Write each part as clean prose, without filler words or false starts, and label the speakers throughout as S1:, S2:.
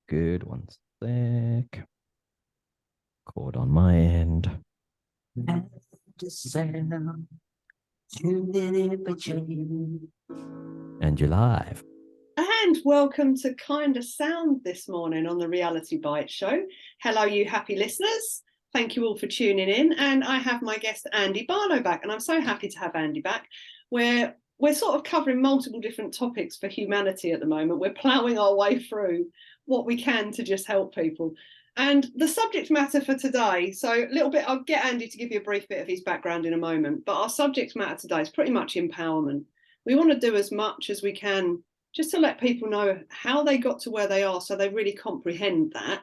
S1: Good. One sec. Chord on my end. And you're live.
S2: And welcome to Kindasound this morning on the Reality Bite Show. Hello, you happy listeners. Thank you all for tuning in. And I have my guest, Andy Barlow, back. And I'm so happy to have Andy back. We're sort of covering multiple different topics for humanity at the moment. We're ploughing our way through what we can to just help people. And the subject matter for today, so a little bit, I'll get Andy to give you a brief bit of his background in a moment, but our subject matter today is pretty much empowerment. We want to do as much as we can just to let people know how they got to where they are so they really comprehend that,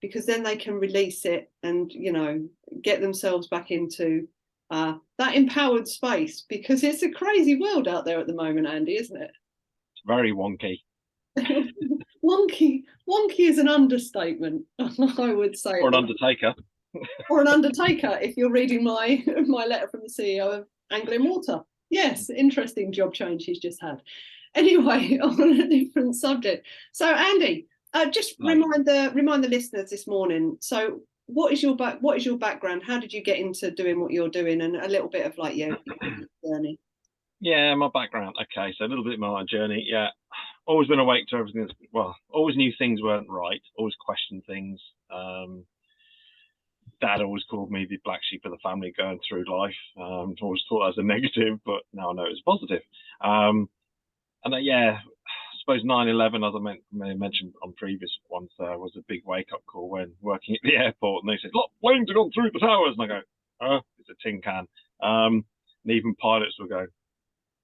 S2: because then they can release it and, you know, get themselves back into that empowered space, because it's a crazy world out there at the moment, Andy, isn't it?
S3: It's very wonky.
S2: Wonky is an understatement, I would say.
S3: Or an undertaker.
S2: Or an undertaker, if you're reading my letter from the CEO of Anglian Water. Yes, interesting job change he's just had. Anyway, on a different subject. So, Andy, just remind the listeners this morning. So, what is your background? How did you get into doing what you're doing, and a little bit of like your journey?
S3: Yeah, my background. Okay, so a little bit of my journey. Yeah, always been awake to everything. Always knew things weren't right. Always questioned things. Dad always called me the black sheep of the family going through life. Always thought that was a negative, but now I know it's positive. I suppose 9/11, as I mentioned on previous ones, was a big wake-up call when working at the airport, and they said, "Look, planes have gone through the towers," and I go, "Oh, it's a tin can." And even pilots would go,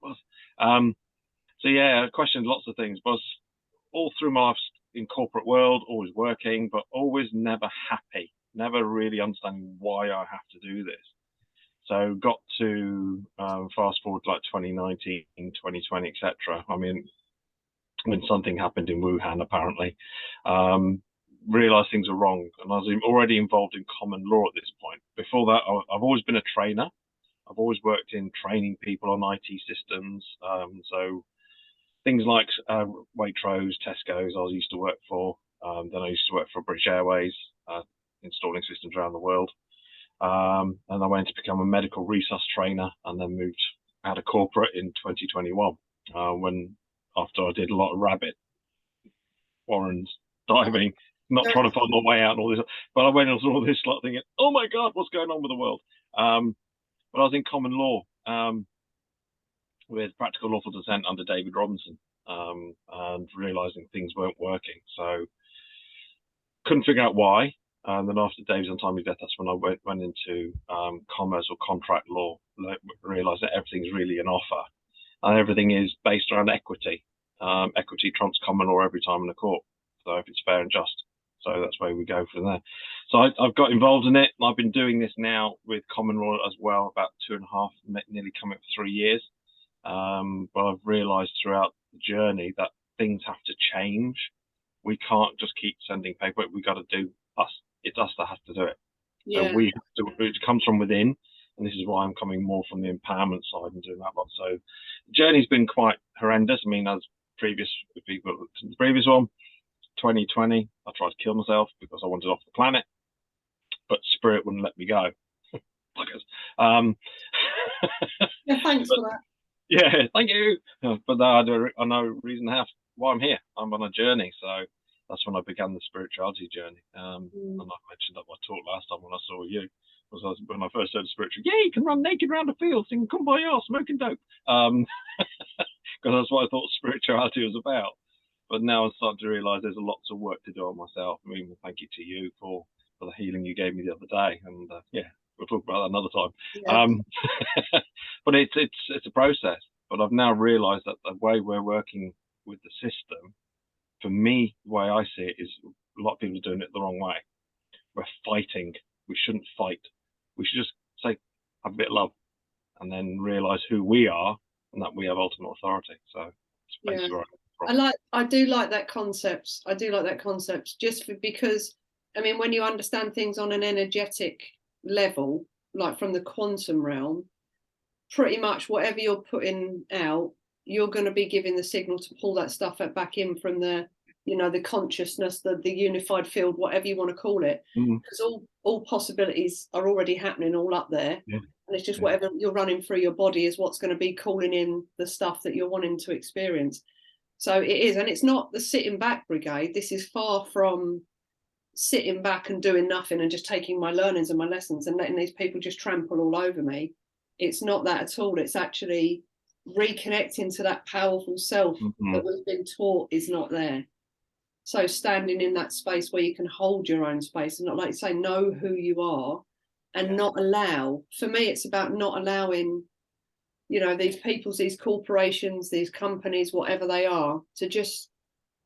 S3: "What?" I questioned lots of things. But all through my life in corporate world, always working, but always never happy, never really understanding why I have to do this. So got to fast forward to like 2019, 2020, etc. I mean, when something happened in Wuhan, apparently, realised things were wrong. And I was already involved in common law at this point. Before that, I've always been a trainer. I've always worked in training people on IT systems. So things like Waitrose, Tesco's, I used to work for. Then I used to work for British Airways, installing systems around the world. And I went to become a medical resus trainer, and then moved out of corporate in 2021 after I did a lot of rabbit warrens, diving, not trying to find my way out and all this. But I went into all this lot thinking, oh my God, what's going on with the world? But I was in common law with practical lawful dissent under David Robinson, and realising things weren't working. So couldn't figure out why. And then after Dave's untimely death, that's when I went into commerce or contract law, realised that everything's really an offer. And everything is based around equity. Equity trumps common law every time in the court. So if it's fair and just. So that's where we go from there. So I've got involved in it. I've been doing this now with common law as well, about 2.5, nearly coming up 3 years. But I've realised throughout the journey that things have to change. We can't just keep sending paperwork. We've got to do us. It's us that has to do it.
S2: Yeah.
S3: So we have to, it comes from within. And this is why I'm coming more from the empowerment side and doing that lot. So the journey's been quite horrendous. I mean, as previous one, 2020, I tried to kill myself because I wanted off the planet, but spirit wouldn't let me go.
S2: Yeah, thanks for that.
S3: Yeah, thank you. But I know reason why I'm here. I'm on a journey. So that's when I began the spirituality journey. And I mentioned that I talked last time when I saw you. When I first heard spiritual, you can run naked around the field singing Kumbaya, smoking dope. Because that's what I thought spirituality was about. But now I'm starting to realise there's lots of work to do on myself. I mean, thank you to you for the healing you gave me the other day. And we'll talk about that another time. Yeah. But it's a process. But I've now realised that the way we're working with the system, for me, the way I see it is a lot of people are doing it the wrong way. We're fighting. We shouldn't fight. We should just say, have a bit of love, and then realise who we are and that we have ultimate authority. So it's basically right.
S2: I do like that concept. Because, I mean, when you understand things on an energetic level, like from the quantum realm, pretty much whatever you're putting out, you're going to be giving the signal to pull that stuff back in from the you know, the consciousness, the unified field, whatever you want to call it, because all possibilities are already happening all up there.
S3: Yeah.
S2: And it's just whatever you're running through your body is what's going to be calling in the stuff that you're wanting to experience. So it is, and it's not the sitting back brigade. This is far from sitting back and doing nothing and just taking my learnings and my lessons and letting these people just trample all over me. It's not that at all. It's actually reconnecting to that powerful self that we've been taught is not there. So standing in that space where you can hold your own space and not, like you say, know who you are and not allow. For me, it's about not allowing, you know, these peoples, these corporations, these companies, whatever they are, to just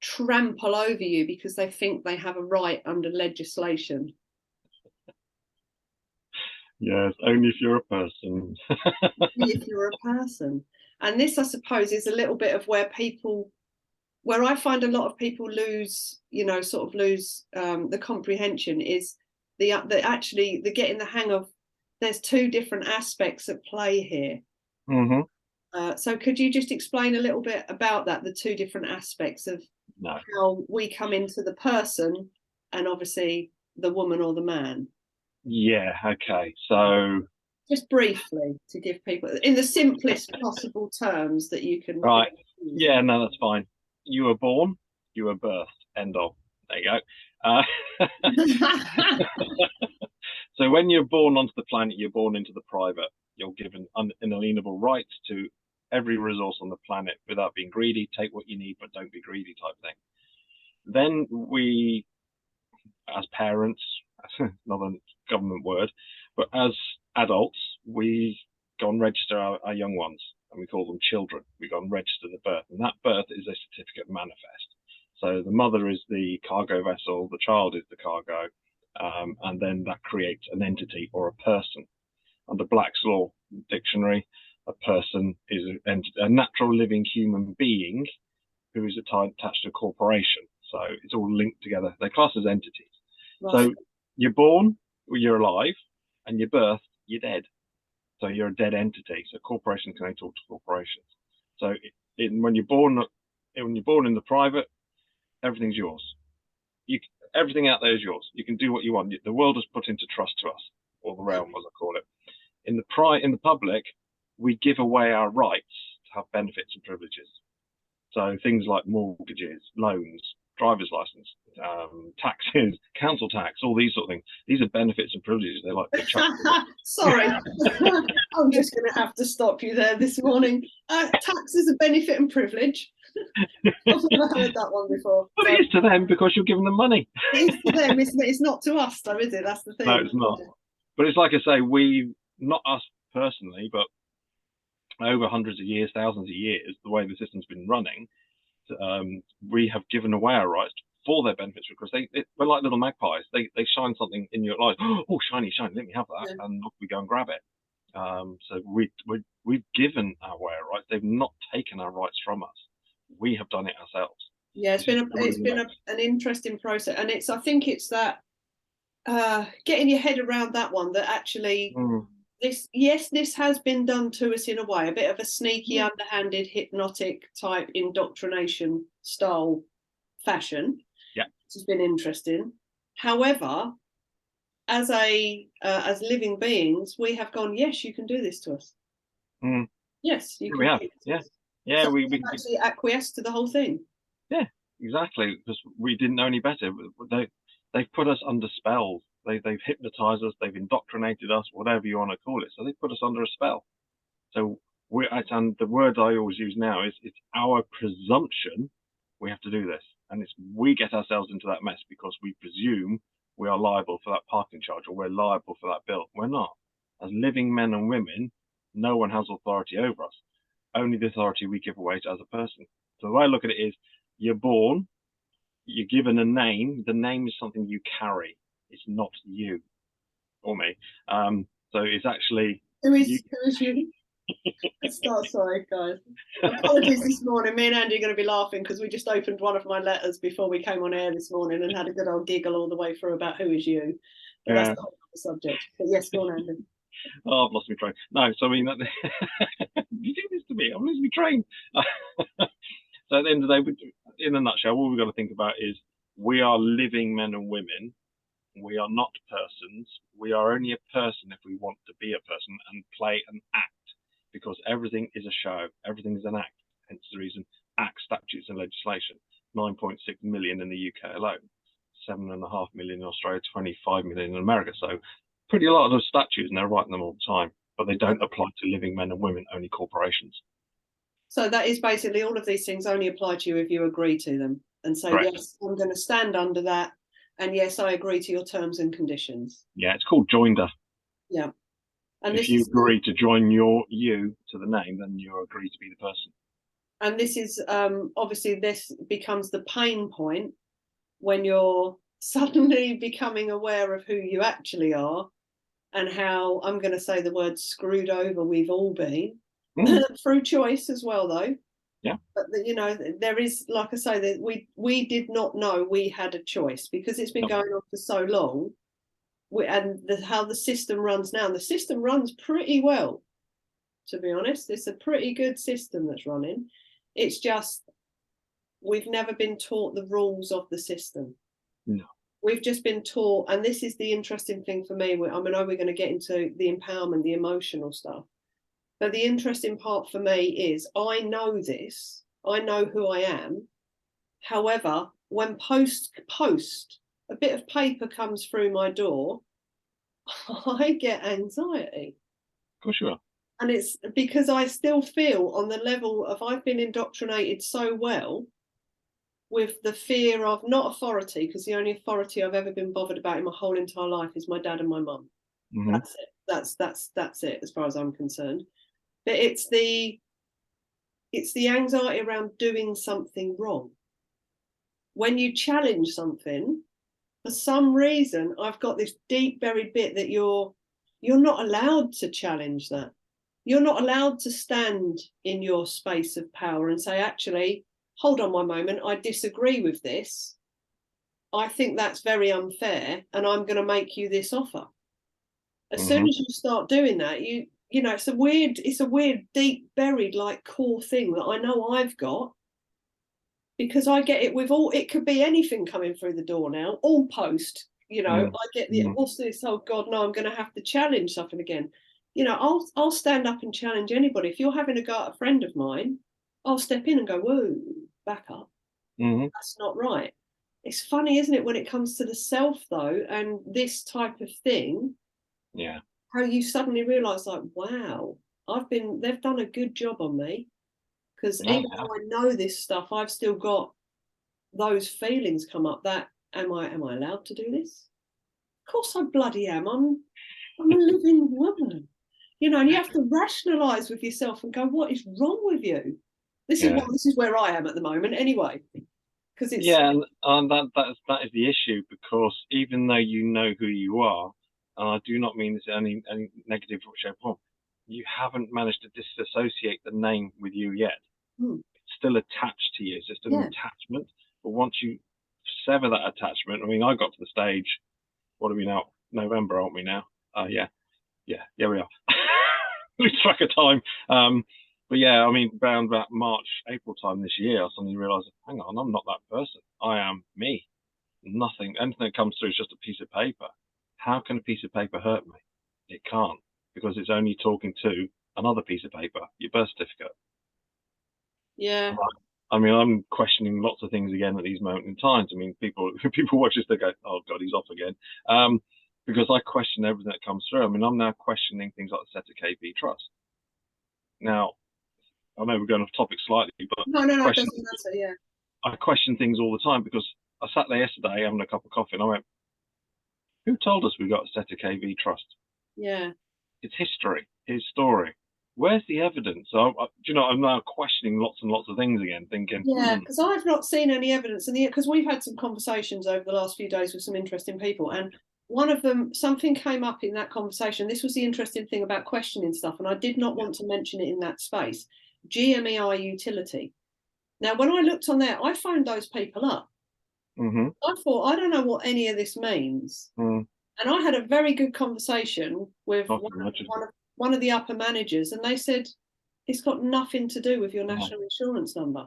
S2: trample over you because they think they have a right under legislation.
S3: Yes, only if you're a person.
S2: If you're a person. And this, I suppose, is a little bit of where I find a lot of people lose, you know, sort of lose the comprehension is the getting the hang of, there's two different aspects at play here. So could you just explain a little bit about that, the two different aspects of how we come into the person and obviously the woman or the man?
S3: Yeah, okay. So
S2: just briefly to give people in the simplest possible terms that you can.
S3: Right. Yeah, no, that's fine. You were born, you were birthed. End of. There you go. So when you're born onto the planet, you're born into the private. You're given inalienable rights to every resource on the planet without being greedy. Take what you need, but don't be greedy type thing. Then we, as parents, another government word, but as adults, we go and register our young ones, and we call them children. We go and register the birth, and that birth is a certificate manifest. So the mother is the cargo vessel, the child is the cargo, and then that creates an entity or a person. Under Black's Law Dictionary, a person is a natural living human being who is attached to a corporation. So it's all linked together. They're classed as entities. Right. So you're born, you're alive, and you're birthed, you're dead. So you're a dead entity. So corporations can only talk to corporations. So when you're born in the private, everything's yours. Everything out there is yours. You can do what you want. The world is put into trust to us, or the realm, as I call it. In the public, we give away our rights to have benefits and privileges. So things like mortgages, loans, driver's license, taxes, council tax, all these sort of things. These are benefits and privileges. They're like
S2: sorry, I'm just going to have to stop you there this morning. Tax is a benefit and privilege. I've never heard that one before.
S3: But it is to them because you're giving them money.
S2: It is to them, isn't it? It's not to us, though, is it? That's the thing.
S3: No, it's not. But it's like I say, not us personally, but over hundreds of years, thousands of years, the way the system's been running, we have given away our rights for their benefits because we're like little magpies. They shine something in your eyes. Oh, shiny, shiny, let me have that. Yeah. And we go and grab it. So we've given away our rights. They've not taken our rights from us. We have done it ourselves.
S2: Yeah, it's been an interesting process, and I think it's that getting your head around that one, that actually this has been done to us in a way, a bit of a sneaky, underhanded, hypnotic type indoctrination style fashion.
S3: Yeah,
S2: which has been interesting. However, as living beings, we have gone, yes, you can do this to us. Yes, you can.
S3: We have. Yeah. Yeah,
S2: so
S3: we
S2: actually acquiesced to the whole thing.
S3: Yeah, exactly, because we didn't know any better. They've put us under spells. They've hypnotized us. They've indoctrinated us, whatever you want to call it. So they put us under a spell. So and the word I always use now is it's our presumption we have to do this, and we get ourselves into that mess because we presume we are liable for that parking charge or we're liable for that bill. We're not. As living men and women, no one has authority over us. Only the authority we give away to as a person. So the way I look at it is, you're born, you're given a name. The name is something you carry. It's not you or me. So it's actually
S2: who is you? Sorry, guys. Apologies this morning. Me and Andy are going to be laughing because we just opened one of my letters before we came on air this morning and had a good old giggle all the way through about who is you. But that's not the subject. But yes, go on, Andy.
S3: Oh, I've lost my train. No, so I mean, you do this to me. I'm losing my train. So at the end of the day, in a nutshell, all we've got to think about is we are living men and women. We are not persons. We are only a person if we want to be a person and play an act, because everything is a show. Everything is an act. Hence the reason act, statutes and legislation. 9.6 million in the UK alone, 7.5 million in Australia, 25 million in America. So pretty a lot of statutes, and they're writing them all the time, but they don't apply to living men and women, only corporations.
S2: So that is basically all of these things only apply to you if you agree to them and say,
S3: Correct.
S2: yes, I'm going to stand under that. And yes, I agree to your terms and conditions.
S3: Yeah, it's called joinder.
S2: Yeah. And
S3: if you agree to join you to the name, then you agree to be the person.
S2: And this is obviously this becomes the pain point when you're suddenly becoming aware of who you actually are and how, I'm going to say the word screwed over we've all been through choice as well, though.
S3: Yeah.
S2: But you know, there is, like I say, that we did not know we had a choice because it's been going on for so long. How the system runs now, and the system runs pretty well, to be honest. It's a pretty good system that's running. It's just we've never been taught the rules of the system.
S3: No.
S2: We've just been taught, and this is the interesting thing for me. I know we're going to get into the empowerment, the emotional stuff. But the interesting part for me is I know this. I know who I am. However, when post a bit of paper comes through my door, I get anxiety.
S3: Of course you are.
S2: And it's because I still feel on the level of I've been indoctrinated so well with the fear of not authority, because the only authority I've ever been bothered about in my whole entire life is my dad and my mum.
S3: Mm-hmm.
S2: That's it. That's it as far as I'm concerned. But it's the anxiety around doing something wrong. When you challenge something, for some reason, I've got this deep buried bit that you're not allowed to challenge that. You're not allowed to stand in your space of power and say, actually, hold on one moment, I disagree with this. I think that's very unfair, and I'm going to make you this offer. As soon as you start doing that, you know, it's a weird, deep buried, like core thing that I know I've got, because I get it with all, it could be anything coming through the door now, all post, you know, I get the, what's this? Oh God, no, I'm going to have to challenge something again. You know, I'll stand up and challenge anybody. If you're having a go at a friend of mine, I'll step in and go, whoa, back up. That's not right. It's funny, isn't it, when it comes to the self though, and this type of thing.
S3: Yeah.
S2: How you suddenly realise, like, wow, they've done a good job on me, because even though I know this stuff, I've still got those feelings come up that am I allowed to do this? Of course I bloody am. I'm a living woman, you know, and you have to rationalise with yourself and go, what is wrong with you? This is where I am at the moment anyway, because it's
S3: and that is the issue, because even though you know who you are, and I do not mean this any negative shape or form, you haven't managed to disassociate the name with you yet. It's still attached to you. It's still an attachment. But once you sever that attachment, I mean, I got to the stage, what are we now? November, aren't we now? Yeah, we are. Lose track of time. But yeah, I mean, around about March, April time this year, I suddenly realised, hang on, I'm not that person. I am me. Anything that comes through is just a piece of paper. How can a piece of paper hurt me? It can't, because it's only talking to another piece of paper, your birth certificate.
S2: Yeah.
S3: I mean, I'm questioning lots of things again at these moments in times. I mean, people watch this, they go, oh God, he's off again. Because I question everything that comes through. I mean, I'm now questioning things like the set of KB Trust. Now, I know we're going off topic slightly, but
S2: no, it doesn't matter, yeah.
S3: I question things all the time, because I sat there yesterday having a cup of coffee and I went, who told us we got a set of KV Trust?
S2: Yeah.
S3: It's history, his story. Where's the evidence? Do you know, I'm now questioning lots and lots of things again, thinking.
S2: Yeah, because I've not seen any evidence, because we've had some conversations over the last few days with some interesting people, and one of them, something came up in that conversation. This was the interesting thing about questioning stuff, and I did not want to mention it in that space. GMEI utility. Now, when I looked on there, I phoned those people up. I thought, I don't know what any of this means. And I had a very good conversation with one of the upper managers, and they said, it's got nothing to do with your national insurance number.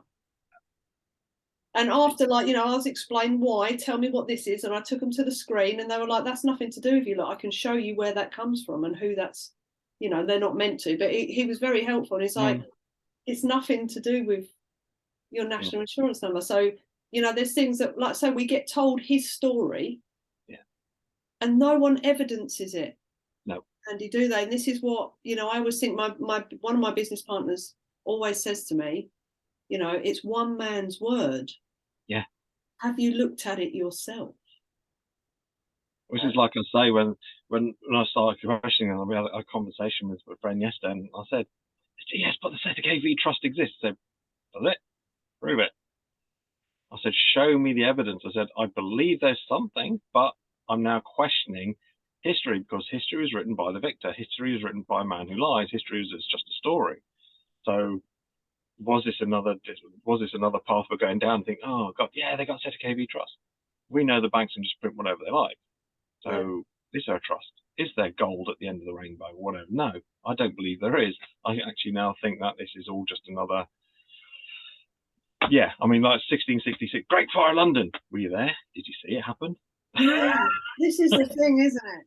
S2: And after, like, you know, I was explaining why, tell me what this is. And I took them to the screen and they were like, that's nothing to do with you. Like, I can show you where that comes from and who that's, you know, they're not meant to. But he was very helpful. And he's like, it's nothing to do with your national insurance number. So, you know, there's things that, like, so we get told his story and no one evidences it.
S3: No.
S2: Andy, do they? And this is what, you know, I always think my one of my business partners always says to me, you know, it's one man's word.
S3: Yeah.
S2: Have you looked at it yourself?
S3: Which is like I say, when I started questioning, we had a conversation with a friend yesterday, and I said, yes, but the ZKV trust exists. I said, does it? Prove it. I said, show me the evidence. I said, I believe there's something, but I'm now questioning history, because history is written by the victor. History is written by a man who lies. History is just a story. So was this another path we're going down and think, oh God, yeah, they got ZKV trust. We know the banks can just print whatever they like. So is there a trust? Is there gold at the end of the rainbow or whatever? No, I don't believe there is. I actually now think that this is all just another, I mean, like 1666, Great Fire of London. Were you there? Did you see it happen?
S2: Yeah, this is the thing, isn't it?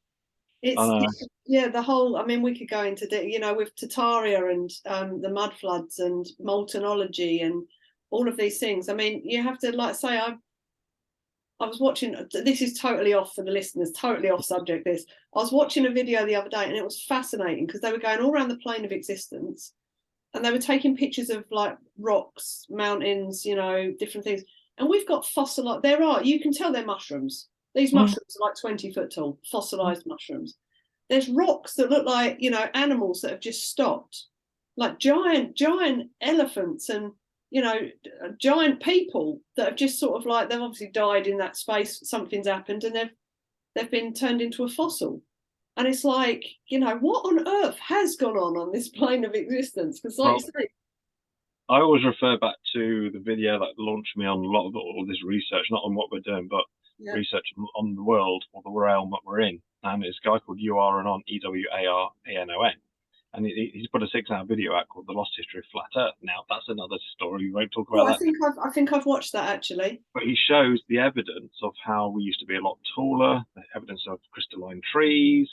S2: It's the whole, I mean, we could go into, you know, with Tartaria and the mud floods and moltenology and all of these things. I mean, you have to, like, say, I was watching, this is totally off for the listeners, totally off subject this. I was watching a video the other day and it was fascinating because they were going all around the plane of existence and they were taking pictures of, like, rocks, mountains, you know, different things. And we've got fossil, you can tell they're mushrooms. These mushrooms are like 20 foot tall, fossilized mushrooms. There's rocks that look like, you know, animals that have just stopped, like giant elephants and, you know, giant people that have just sort of, like, they've obviously died in that space. Something's happened and they've been turned into a fossil. And it's like, you know, what on earth has gone on this plane of existence? Because, like you say,
S3: I always refer back to the video that launched me on a lot of all this research, not on what we're doing, but research on the world or the realm that we're in. And it's a guy called Uaranon, Ewarpanon. And he's put a 6-hour video out called The Lost History of Flat Earth. Now, that's another story. We won't talk about that.
S2: I think I've watched that, actually.
S3: But he shows the evidence of how we used to be a lot taller, the evidence of crystalline trees,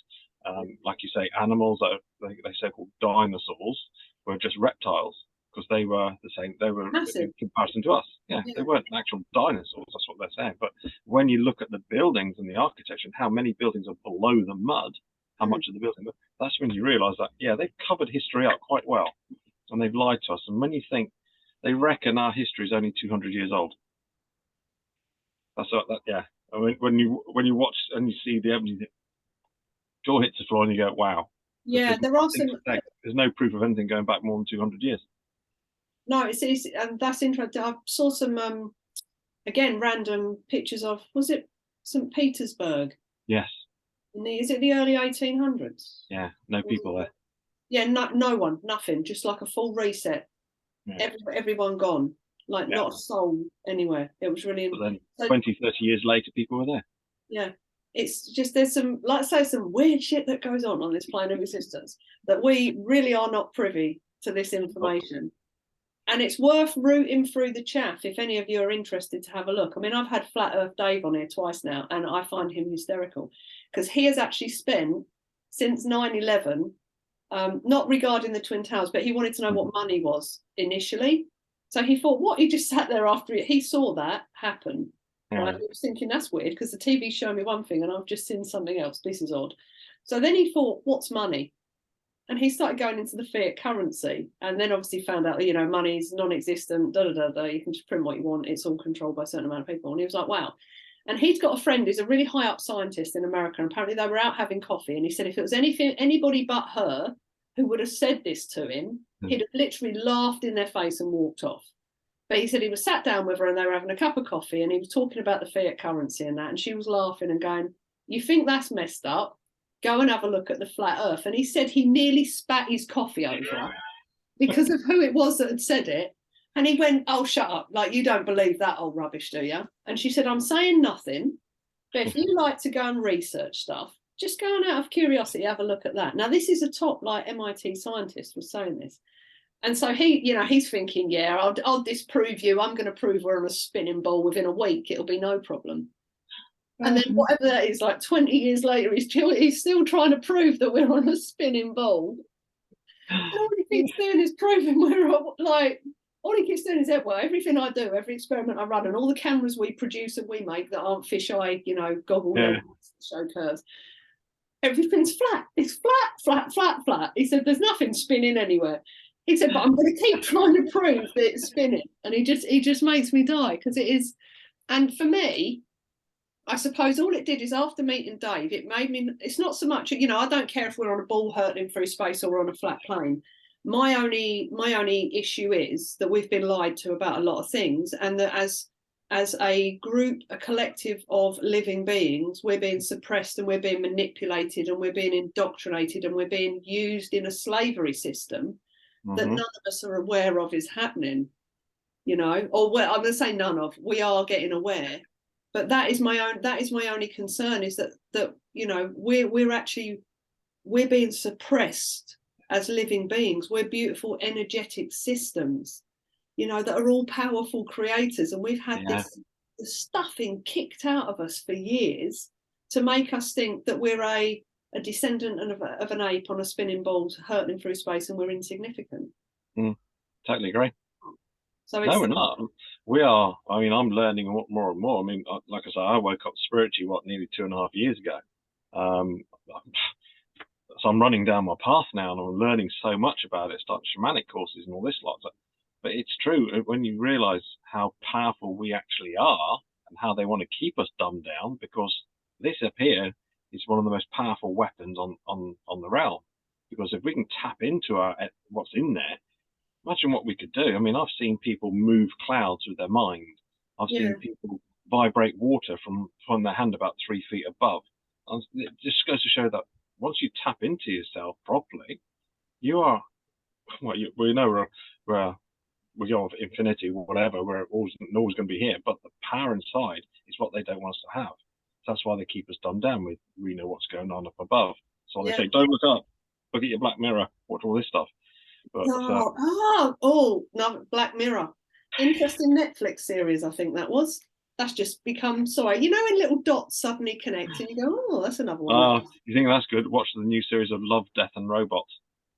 S3: like you say, animals that they say called dinosaurs were just reptiles, because they were the same. They were massive in comparison to us. Yeah, they weren't actual dinosaurs. That's what they're saying. But when you look at the buildings and the architecture and how many buildings are below the mud, how much of the building, that's when you realise that, they've covered history up quite well, and they've lied to us. And when you think they reckon our history is only 200 years old, that's that. I mean, when you watch and you see the evidence, jaw hits the floor and you go, wow.
S2: Yeah, there are some.
S3: There's no proof of anything going back more than 200 years.
S2: No, it's and that's interesting. I saw some again random pictures of, was it St. Petersburg?
S3: Yes.
S2: Is it the early 1800s?
S3: Yeah, no people there.
S2: Yeah, no one, nothing, just like a full reset. Yeah. Everyone gone, like not a soul anywhere. It was really.
S3: But then 20, 30 years later, people were there.
S2: Yeah, it's just, there's some, like I say, some weird shit that goes on this plane of existence that we really are not privy to this information. And it's worth rooting through the chaff if any of you are interested to have a look. I mean, I've had Flat Earth Dave on here twice now, and I find him hysterical because he has actually spent since 9/11, not regarding the Twin Towers, but he wanted to know what money was initially. So he thought, what? He just sat there after he saw that happen. Right? He was thinking, that's weird because the TV's showing me one thing and I've just seen something else. This is odd. So then he thought, what's money? And he started going into the fiat currency, and then obviously found out, you know, money's non-existent, you can just print what you want, it's all controlled by a certain amount of people. And he was like, wow. And he'd got a friend who's a really high up scientist in America, and apparently they were out having coffee, and he said if it was anybody but her who would have said this to him, he'd have literally laughed in their face and walked off. But he said he was sat down with her and they were having a cup of coffee and he was talking about the fiat currency and that, and she was laughing and going, you think that's messed up? Go and have a look at the flat earth. And he said he nearly spat his coffee over because of who it was that had said it. And he went, oh, shut up. Like, you don't believe that old rubbish, do you? And she said, I'm saying nothing. But if you like to go and research stuff, just go and out of curiosity, have a look at that. Now, this is a top, like, MIT scientist was saying this. And so he's thinking, yeah, I'll disprove you. I'm going to prove we're on a spinning ball within a week. It'll be no problem. And then whatever that is, like 20 years later, he's still trying to prove that we're on a spinning ball. And all he keeps doing is proving all he keeps doing is that, well, everything I do, every experiment I run, and all the cameras we produce and we make that aren't fisheye, goggle show curves, everything's flat. It's flat, flat, flat, flat. He said, there's nothing spinning anywhere. He said, but I'm going to keep trying to prove that it's spinning. And he just makes me die, because it is. And for me, I suppose all it did is, after meeting Dave, it made me, it's not so much, I don't care if we're on a ball hurtling through space or we're on a flat plane. My only issue is that we've been lied to about a lot of things, and that as a group, a collective of living beings, we're being suppressed and we're being manipulated and we're being indoctrinated and we're being used in a slavery system that none of us are aware of is happening, or I'm going to say none of, we are getting aware. But that is my only concern, is that we're being suppressed as living beings. We're beautiful energetic systems, that are all powerful creators, and we've had this stuffing kicked out of us for years to make us think that we're a descendant of an ape on a spinning ball hurtling through space, and we're insignificant.
S3: Totally agree.
S2: So
S3: no, we're not. We are. I mean, I'm learning more and more. I mean, like I say, I woke up spiritually, nearly 2.5 years ago. So I'm running down my path now, and I'm learning so much about it, starting shamanic courses and all this lot. But it's true, when you realize how powerful we actually are and how they want to keep us dumbed down, because this up here is one of the most powerful weapons on the realm. Because if we can tap into what's in there, imagine what we could do. I mean, I've seen people move clouds with their mind. I've seen people vibrate water from their hand about 3 feet above. And it just goes to show that once you tap into yourself properly, you are, we know we go off infinity, whatever, we're always going to be here. But the power inside is what they don't want us to have. So that's why they keep us dumbed down with, we know what's going on up above. So they say, don't look up, look at your Black Mirror, watch all this stuff. But,
S2: no, Black Mirror. Interesting Netflix series, I think that was. That's just become, when little dots suddenly connect and you go, oh, that's another one.
S3: You think that's good? Watch the new series of Love, Death and Robots.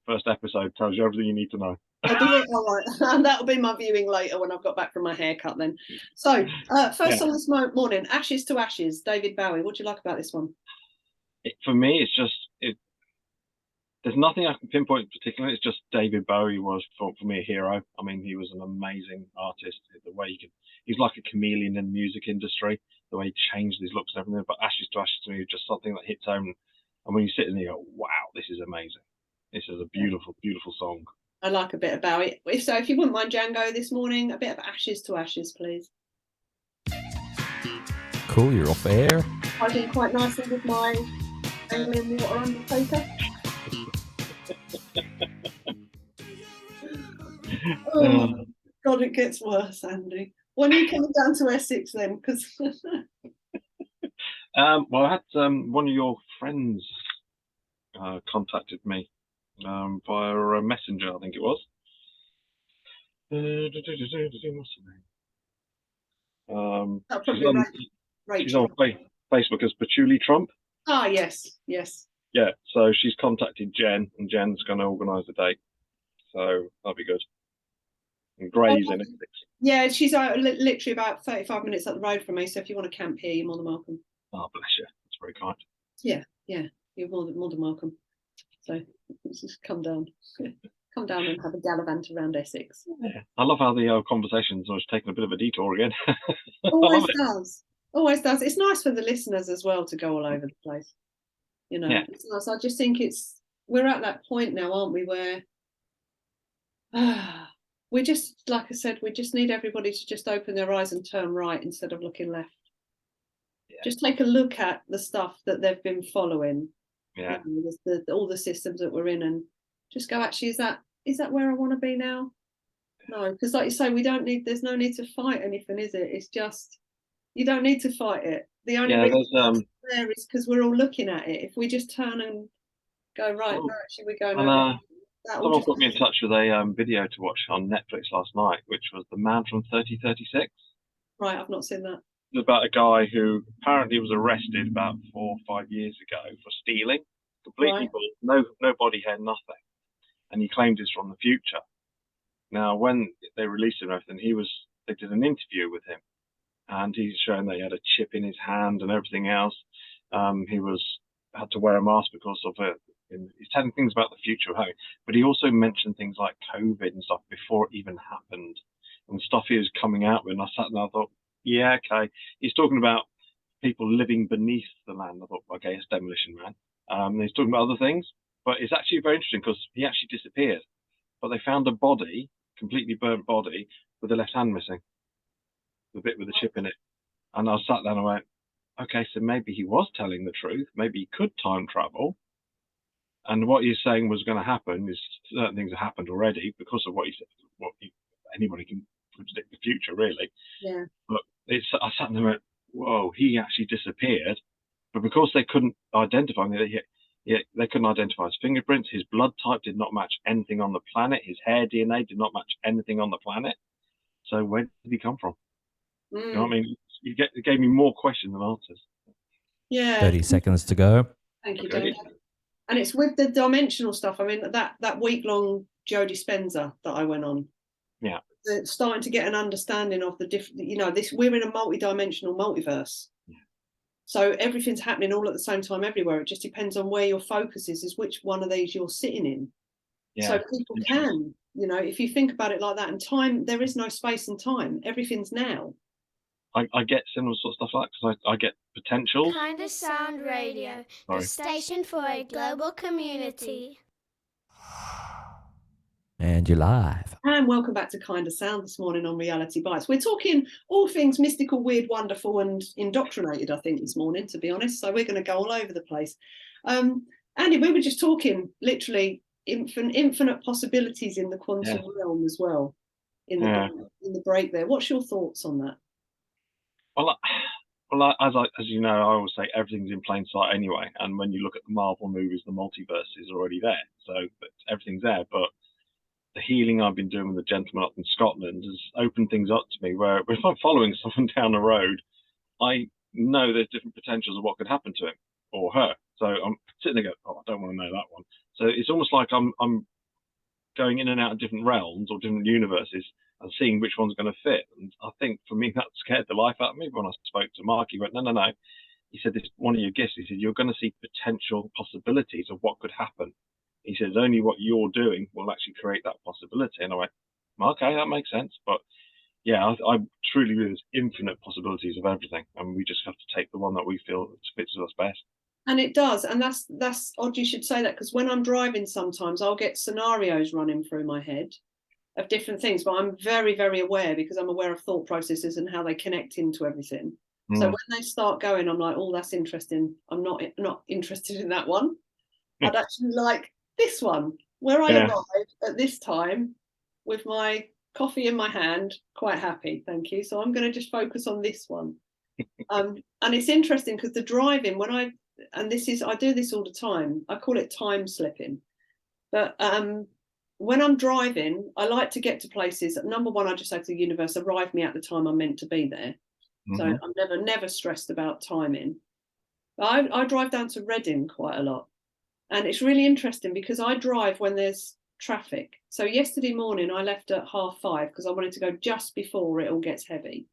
S3: First episode tells you everything you need to know.
S2: I'll do it. All right. That'll be my viewing later when I've got back from my haircut then. So first on this morning, Ashes to Ashes, David Bowie. What do you like about this one?
S3: For me, it's just, there's nothing I can pinpoint particularly. It's just David Bowie was, for me, a hero. I mean, he was an amazing artist. The way he's like a chameleon in the music industry, the way he changed his looks and everything. But Ashes to Ashes to me is just something that hits home. And when you sit in there, you go, wow, this is amazing. This is a beautiful, beautiful song.
S2: I like a bit of Bowie. If you wouldn't mind, Django, this morning, a bit of Ashes to Ashes, please.
S1: Cool, you're off air.
S2: I did quite nicely with my alien water undertaker. Oh, God, it gets worse, Andy. When are you coming down to Essex then? Because
S3: well, I had one of your friends contacted me via a messenger, I think it was. What's her name? She's on Facebook as Patchouli Trump.
S2: Ah, yes.
S3: Yeah, so she's contacted Jen, and Jen's going to organise a date. So that'll be good. And Gray's in Essex. Yeah,
S2: she's literally about 35 minutes up the road from me. So if you want to camp here, you're more than welcome.
S3: Oh, bless you. That's very kind.
S2: Yeah, you're more than welcome. So just come down. Come down and have a gallivant around Essex.
S3: Yeah. I love how the conversation's always taken a bit of a detour again.
S2: Always does. Always does. It's nice for the listeners as well to go all over the place. It's nice. I just think we're at that point now, aren't we, where we just, like I said, we just need everybody to just open their eyes and turn right instead of looking left. Yeah. Just take a look at the stuff that they've been following.
S3: Yeah.
S2: All the systems that we're in, and just go, actually, is that where I want to be now? No, because like you say, there's no need to fight anything, is it? It's just, you don't need to fight it. The only reason there is because we're all looking at it. If we just turn and go, right, no, actually we're going over. That will
S3: Someone
S2: just
S3: got me in touch with a video to watch on Netflix last night, which was The Man from 3036.
S2: right. I've not seen that.
S3: It's about a guy who apparently was arrested about 4 or 5 years ago for stealing, completely
S2: Right.
S3: bald, no body hair, nothing, and he claimed he's from the future. Now, when they released him and everything, they did an interview with him, and he's showing that he had a chip in his hand and everything else. He had to wear a mask because of it. He's telling things about the future of having, but he also mentioned things like COVID and stuff before it even happened, and stuff he was coming out with. And I sat there and I thought, yeah, okay. He's talking about people living beneath the land. I thought, okay, it's Demolition Man. He's talking about other things, but it's actually very interesting because he actually disappeared, but they found a body, completely burnt body, with the left hand missing, the bit with the chip in it. And I sat there and I went, okay, so maybe he was telling the truth. Maybe he could time travel. And what he's saying was going to happen is certain things have happened already because of what he said. Anybody can predict the future, really.
S2: Yeah.
S3: But I sat there and went, whoa, he actually disappeared. But because they couldn't identify him, they couldn't identify his fingerprints. His blood type did not match anything on the planet. His hair DNA did not match anything on the planet. So where did he come from? You know what I mean? It gave me more questions than answers.
S2: Yeah.
S1: 30 seconds to go.
S2: Thank you,
S3: Okay.
S2: Dave. And it's with the dimensional stuff. I mean, that week-long Joe Dispenza that I went on.
S3: Yeah.
S2: Starting to get an understanding of the different, we're in a multi-dimensional multiverse.
S3: Yeah.
S2: So everything's happening all at the same time everywhere. It just depends on where your focus is which one of these you're sitting in.
S3: Yeah.
S2: So people can, if you think about it like that, and time, there is no space and time. Everything's now.
S3: I get similar sort of stuff like because I get potentials.
S4: Kindasound Radio, the station for a global community.
S1: And you're live.
S2: And welcome back to Kindasound this morning on Reality Bites. We're talking all things mystical, weird, wonderful, and indoctrinated, I think, this morning, to be honest. So we're going to go all over the place. Andy, we were just talking literally infinite possibilities in the quantum realm as well in the break there. What's your thoughts on that?
S3: Well, as you know, I always say everything's in plain sight anyway. And when you look at the Marvel movies, the multiverse is already there. So everything's there. But the healing I've been doing with the gentleman up in Scotland has opened things up to me where if I'm following someone down the road, I know there's different potentials of what could happen to him or her. So I'm sitting there going, oh, I don't want to know that one. So it's almost like I'm going in and out of different realms or different universes and seeing which one's going to fit. And I think for me, that scared the life out of me. When I spoke to Mark, he went, no. He said, this one of your gifts, he said, you're going to see potential possibilities of what could happen. He says, only what you're doing will actually create that possibility. And I went, okay, that makes sense. But yeah, I truly believe there's infinite possibilities of everything. And we just have to take the one that we feel fits us best.
S2: And it does. And that's odd you should say that, because when I'm driving sometimes I'll get scenarios running through my head of different things, but I'm very, very aware because I'm aware of thought processes and how they connect into everything. So when they start going, I'm like, oh, that's interesting. I'm not interested in that one. I'd actually like this one where I arrive at this time with my coffee in my hand, quite happy, thank you. So I'm going to just focus on this one. And it's interesting because the driving, I do this all the time. I call it time slipping. But when I'm driving, I like to get to places. Number one, I just say to the universe, arrive me at the time I'm meant to be there. Mm-hmm. So I'm never stressed about timing. But I drive down to Reading quite a lot. And it's really interesting because I drive when there's traffic. So yesterday morning, I left at 5:30 because I wanted to go just before it all gets heavy.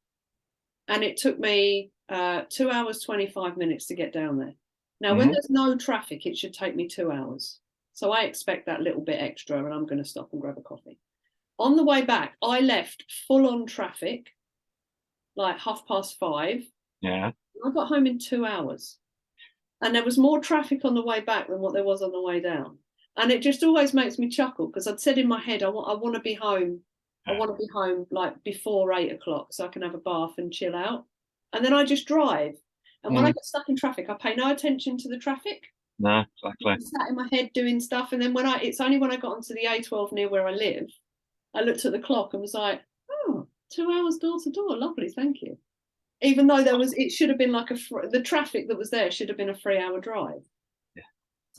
S2: And it took me 2 hours, 25 minutes to get down there. Now, when there's no traffic, it should take me 2 hours. So I expect that little bit extra, and I'm going to stop and grab a coffee. On the way back, I left full on traffic, like 5:30.
S3: Yeah.
S2: I got home in 2 hours. And there was more traffic on the way back than what there was on the way down. And it just always makes me chuckle because I'd said in my head, I want to be home. I want to be home like before 8 o'clock so I can have a bath and chill out. And then I just drive. And when I get stuck in traffic, I pay no attention to the traffic.
S3: No, exactly.
S2: I sat in my head doing stuff. And then it's only when I got onto the A12 near where I live, I looked at the clock and was like, oh, 2 hours door to door. Lovely. Thank you. Even though it should have been like the traffic that was there should have been a 3 hour drive.
S3: Yeah.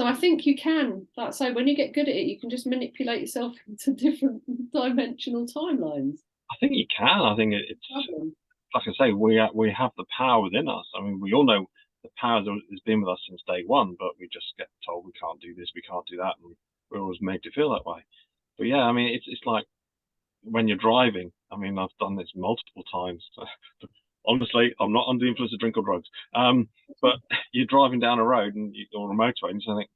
S2: So I think you can, like I say, when you get good at it, you can just manipulate yourself into different dimensional timelines.
S3: I think you can. I think it's like I say, we have the power within us. I mean, we all know the power has been with us since day one, but we just get told we can't do this, we can't do that, and we're always made to feel that way. But yeah, I mean, it's like when you're driving. I mean, I've done this multiple times. Honestly, I'm not under the influence of drink or drugs. But you're driving down a road or a motorway, and you just think,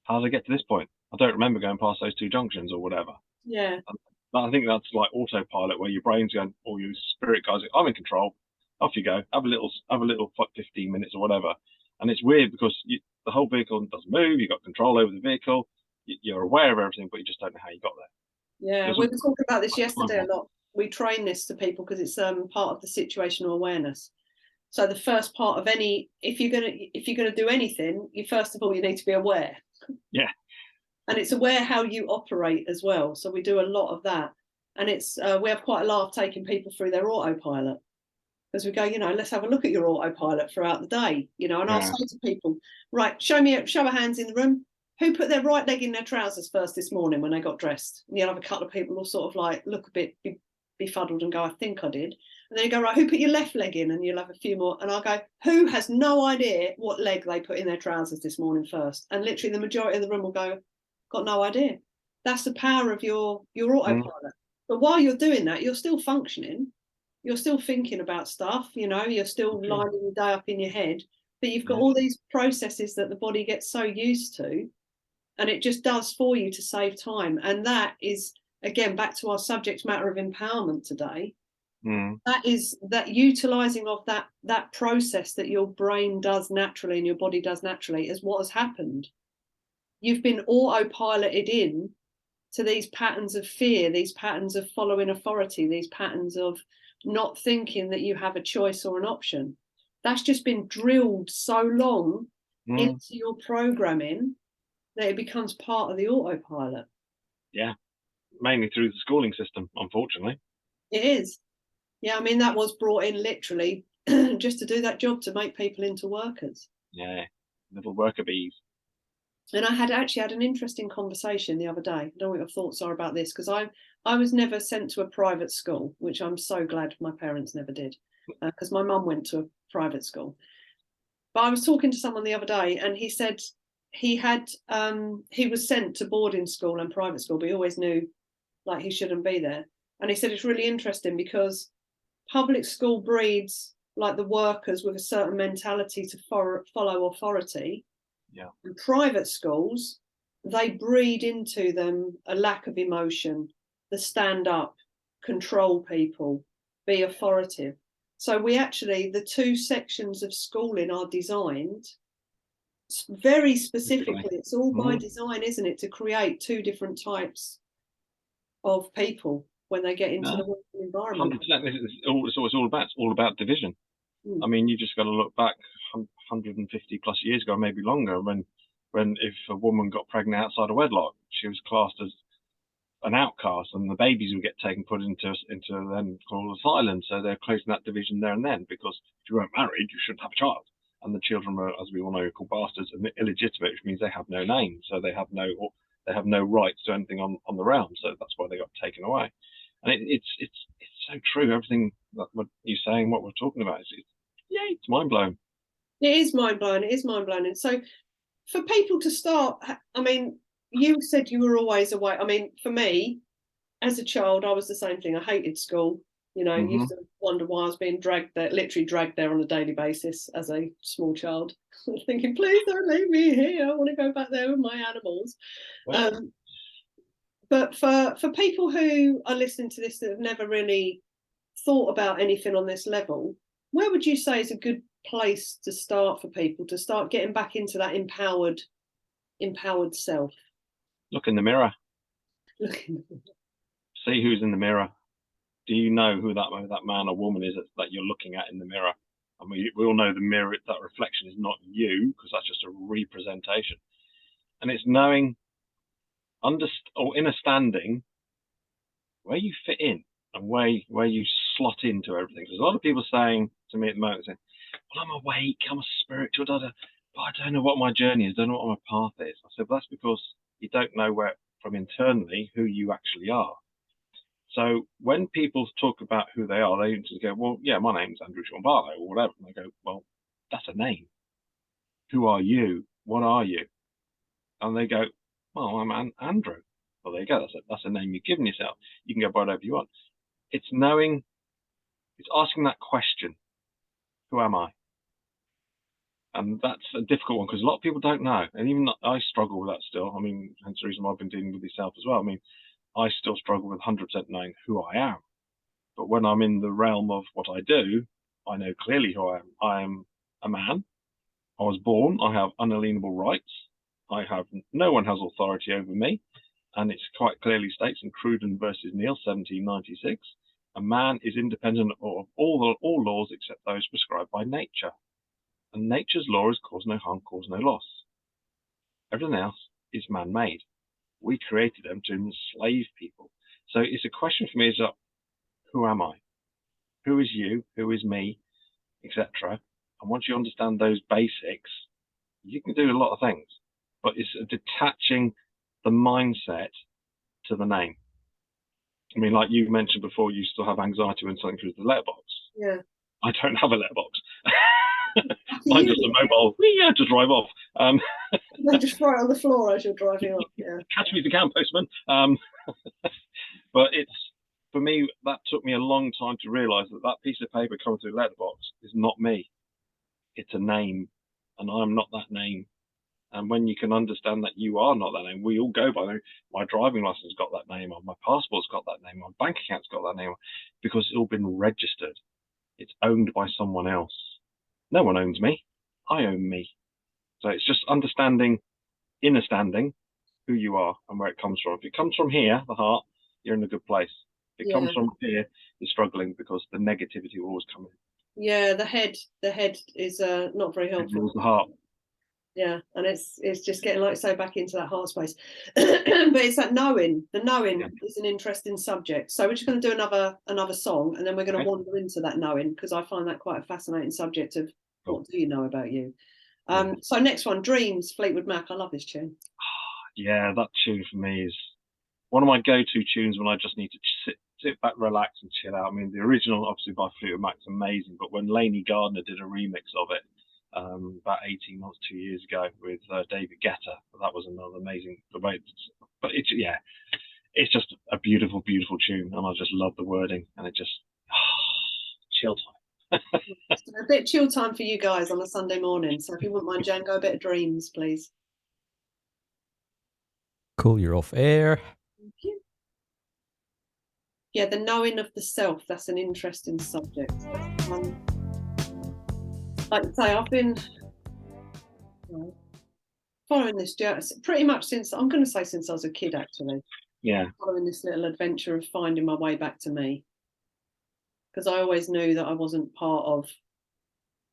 S3: how did I get to this point? I don't remember going past those two junctions or whatever.
S2: Yeah.
S3: I think that's like autopilot, where your brain's going, or your spirit guys, I'm in control. Off you go. Have a little 15 minutes or whatever. And it's weird because the whole vehicle doesn't move. You've got control over the vehicle. You're aware of everything, but you just don't know how you got there.
S2: Yeah, we were talking about this yesterday a lot. We train this to people because it's part of the situational awareness. So the first part of if you're gonna do anything, first of all you need to be aware.
S3: Yeah.
S2: And it's aware how you operate as well. So we do a lot of that, and it's we have quite a laugh taking people through their autopilot, because we go, let's have a look at your autopilot throughout the day, and I'll say to people, right, show of hands in the room, who put their right leg in their trousers first this morning when they got dressed? And you'll have a couple of people who'll sort of like look a bit befuddled and go, I think I did. And then you go, right, who put your left leg in? And you'll have a few more. And I'll go, who has no idea what leg they put in their trousers this morning first? And literally the majority of the room will go, got no idea. That's the power of your autopilot. But while you're doing that, you're still functioning. You're still thinking about stuff, you're still lining your day up in your head. But you've got all these processes that the body gets so used to, and it just does for you to save time. And that is, again, back to our subject matter of empowerment today. That is that utilizing of that process that your brain does naturally and your body does naturally is what has happened. You've been autopiloted in to these patterns of fear, these patterns of following authority, these patterns of not thinking that you have a choice or an option. That's just been drilled so long into your programming that it becomes part of the autopilot.
S3: Yeah, mainly through the schooling system, unfortunately.
S2: It is. Yeah, I mean, that was brought in literally just to do that job, to make people into workers.
S3: Yeah, little worker bees.
S2: And I actually had an interesting conversation the other day. I don't know what your thoughts are about this, because I was never sent to a private school, which I'm so glad my parents never did, because my mum went to a private school. But I was talking to someone the other day, and he said he was sent to boarding school and private school, but he always knew like he shouldn't be there. And he said it's really interesting because public school breeds like the workers with a certain mentality to follow authority.
S3: Yeah.
S2: And private schools, they breed into them a lack of emotion, the stand up, control people, be authoritative. So the two sections of schooling are designed very specifically. It's all by design, isn't it, to create two different types of people when they get into the working environment.
S3: 100%. It's all about division. I mean, you just got to look back 150 plus years ago, maybe longer, when if a woman got pregnant outside of wedlock, she was classed as an outcast, and the babies would get put into then called asylum. So they're closing that division there and then, because if you weren't married, you shouldn't have a child. And the children were, as we all know, called bastards and illegitimate, which means they have no name, so they have no rights to anything on the realm. So that's why they got taken away. And it's so true. Everything that what you're saying, what we're talking about, it's mind blowing.
S2: It is mind blowing. It is mind blowing. And so, for people to start, I mean, you said you were always away. I mean, for me, as a child, I was the same thing. I hated school. Used to wonder why I was being literally dragged there on a daily basis as a small child, thinking, please don't leave me here. I want to go back there with my animals. Well. But for people who are listening to this that have never really thought about anything on this level, where would you say is a good place to start for people to start getting back into that empowered self?
S3: Look in the mirror. See who's in the mirror. Do you know who that man or woman is that you're looking at in the mirror? I mean, we all know the mirror, that reflection is not you, because that's just a representation. And it's knowing, understanding where you fit in and where you slot into everything. There's a lot of people saying to me at the moment, saying, well, I'm awake, I'm a spiritual, but I don't know what my journey is, don't know what my path is. I said, well, that's because you don't know where from internally who you actually are. So when people talk about who they are, they just go, well, yeah, my name's Andrew Sean Barlow or whatever. And I go, well, that's a name. Who are you? What are you? And they go, well, I'm Andrew. Well, there you go. That's a name you've given yourself. You can go by whatever you want. It's knowing, it's asking that question. Who am I? And that's a difficult one because a lot of people don't know. And even I struggle with that still. I mean, hence the reason why I've been dealing with yourself as well. I mean, I still struggle with 100% knowing who I am. But when I'm in the realm of what I do, I know clearly who I am. I am a man. I was born. I have unalienable rights. No one has authority over me. And it quite clearly states in Cruden versus Neal, 1796, a man is independent of all laws except those prescribed by nature. And nature's law is cause no harm, cause no loss. Everything else is man-made. We created them to enslave people. So it's a question for me is who am I? Who is you? Who is me? Etc. And once you understand those basics, you can do a lot of things. But it's detaching the mindset to the name. I mean, like you mentioned before, you still have anxiety when something goes to the letterbox.
S2: Yeah.
S3: I don't have a letterbox. Mine's just a mobile. Yeah, to drive off.
S2: They just throw it on the floor as you're driving off. Yeah.
S3: Catch me if you can, postman. But it's, for me, that took me a long time to realise that piece of paper coming through the letterbox is not me. It's a name, and I'm not that name. And when you can understand that you are not that name, we all go by my driving license got that name on, my passport's got that name on, my bank account's got that name on, because it's all been registered. It's owned by someone else. No one owns me. I own me. So it's just understanding, understanding who you are and where it comes from. If it comes from here, the heart, you're in a good place. If it comes from here, you're struggling because the negativity will always come in.
S2: Yeah, the head is not very helpful.
S3: It rules the heart.
S2: Yeah, and it's just getting, like I say, back into that heart space. But it's that knowing. The knowing is an interesting subject. So we're just going to do another song, and then we're going to wander into that knowing, because I find that quite a fascinating subject of what do you know about you. So next one, Dreams, Fleetwood Mac. I love this tune.
S3: Yeah, that tune for me is one of my go-to tunes when I just need to sit back, relax, and chill out. I mean, the original, obviously by Fleetwood Mac, is amazing, but when Lainey Gardner did a remix of it, about 18 months, 2 years ago with David Guetta. That was another amazing debate. But it's just a beautiful, beautiful tune, and I just love the wording, and it just chill time.
S2: A bit chill time for you guys on a Sunday morning. So if you wouldn't mind, Jan, go a bit of Dreams, please.
S1: Cool, you're off air.
S2: Thank you. Yeah, the knowing of the self. That's an interesting subject. Like I say, I've been following this journey pretty much since I was a kid, actually.
S3: Yeah.
S2: Following this little adventure of finding my way back to me. Because I always knew that I wasn't part of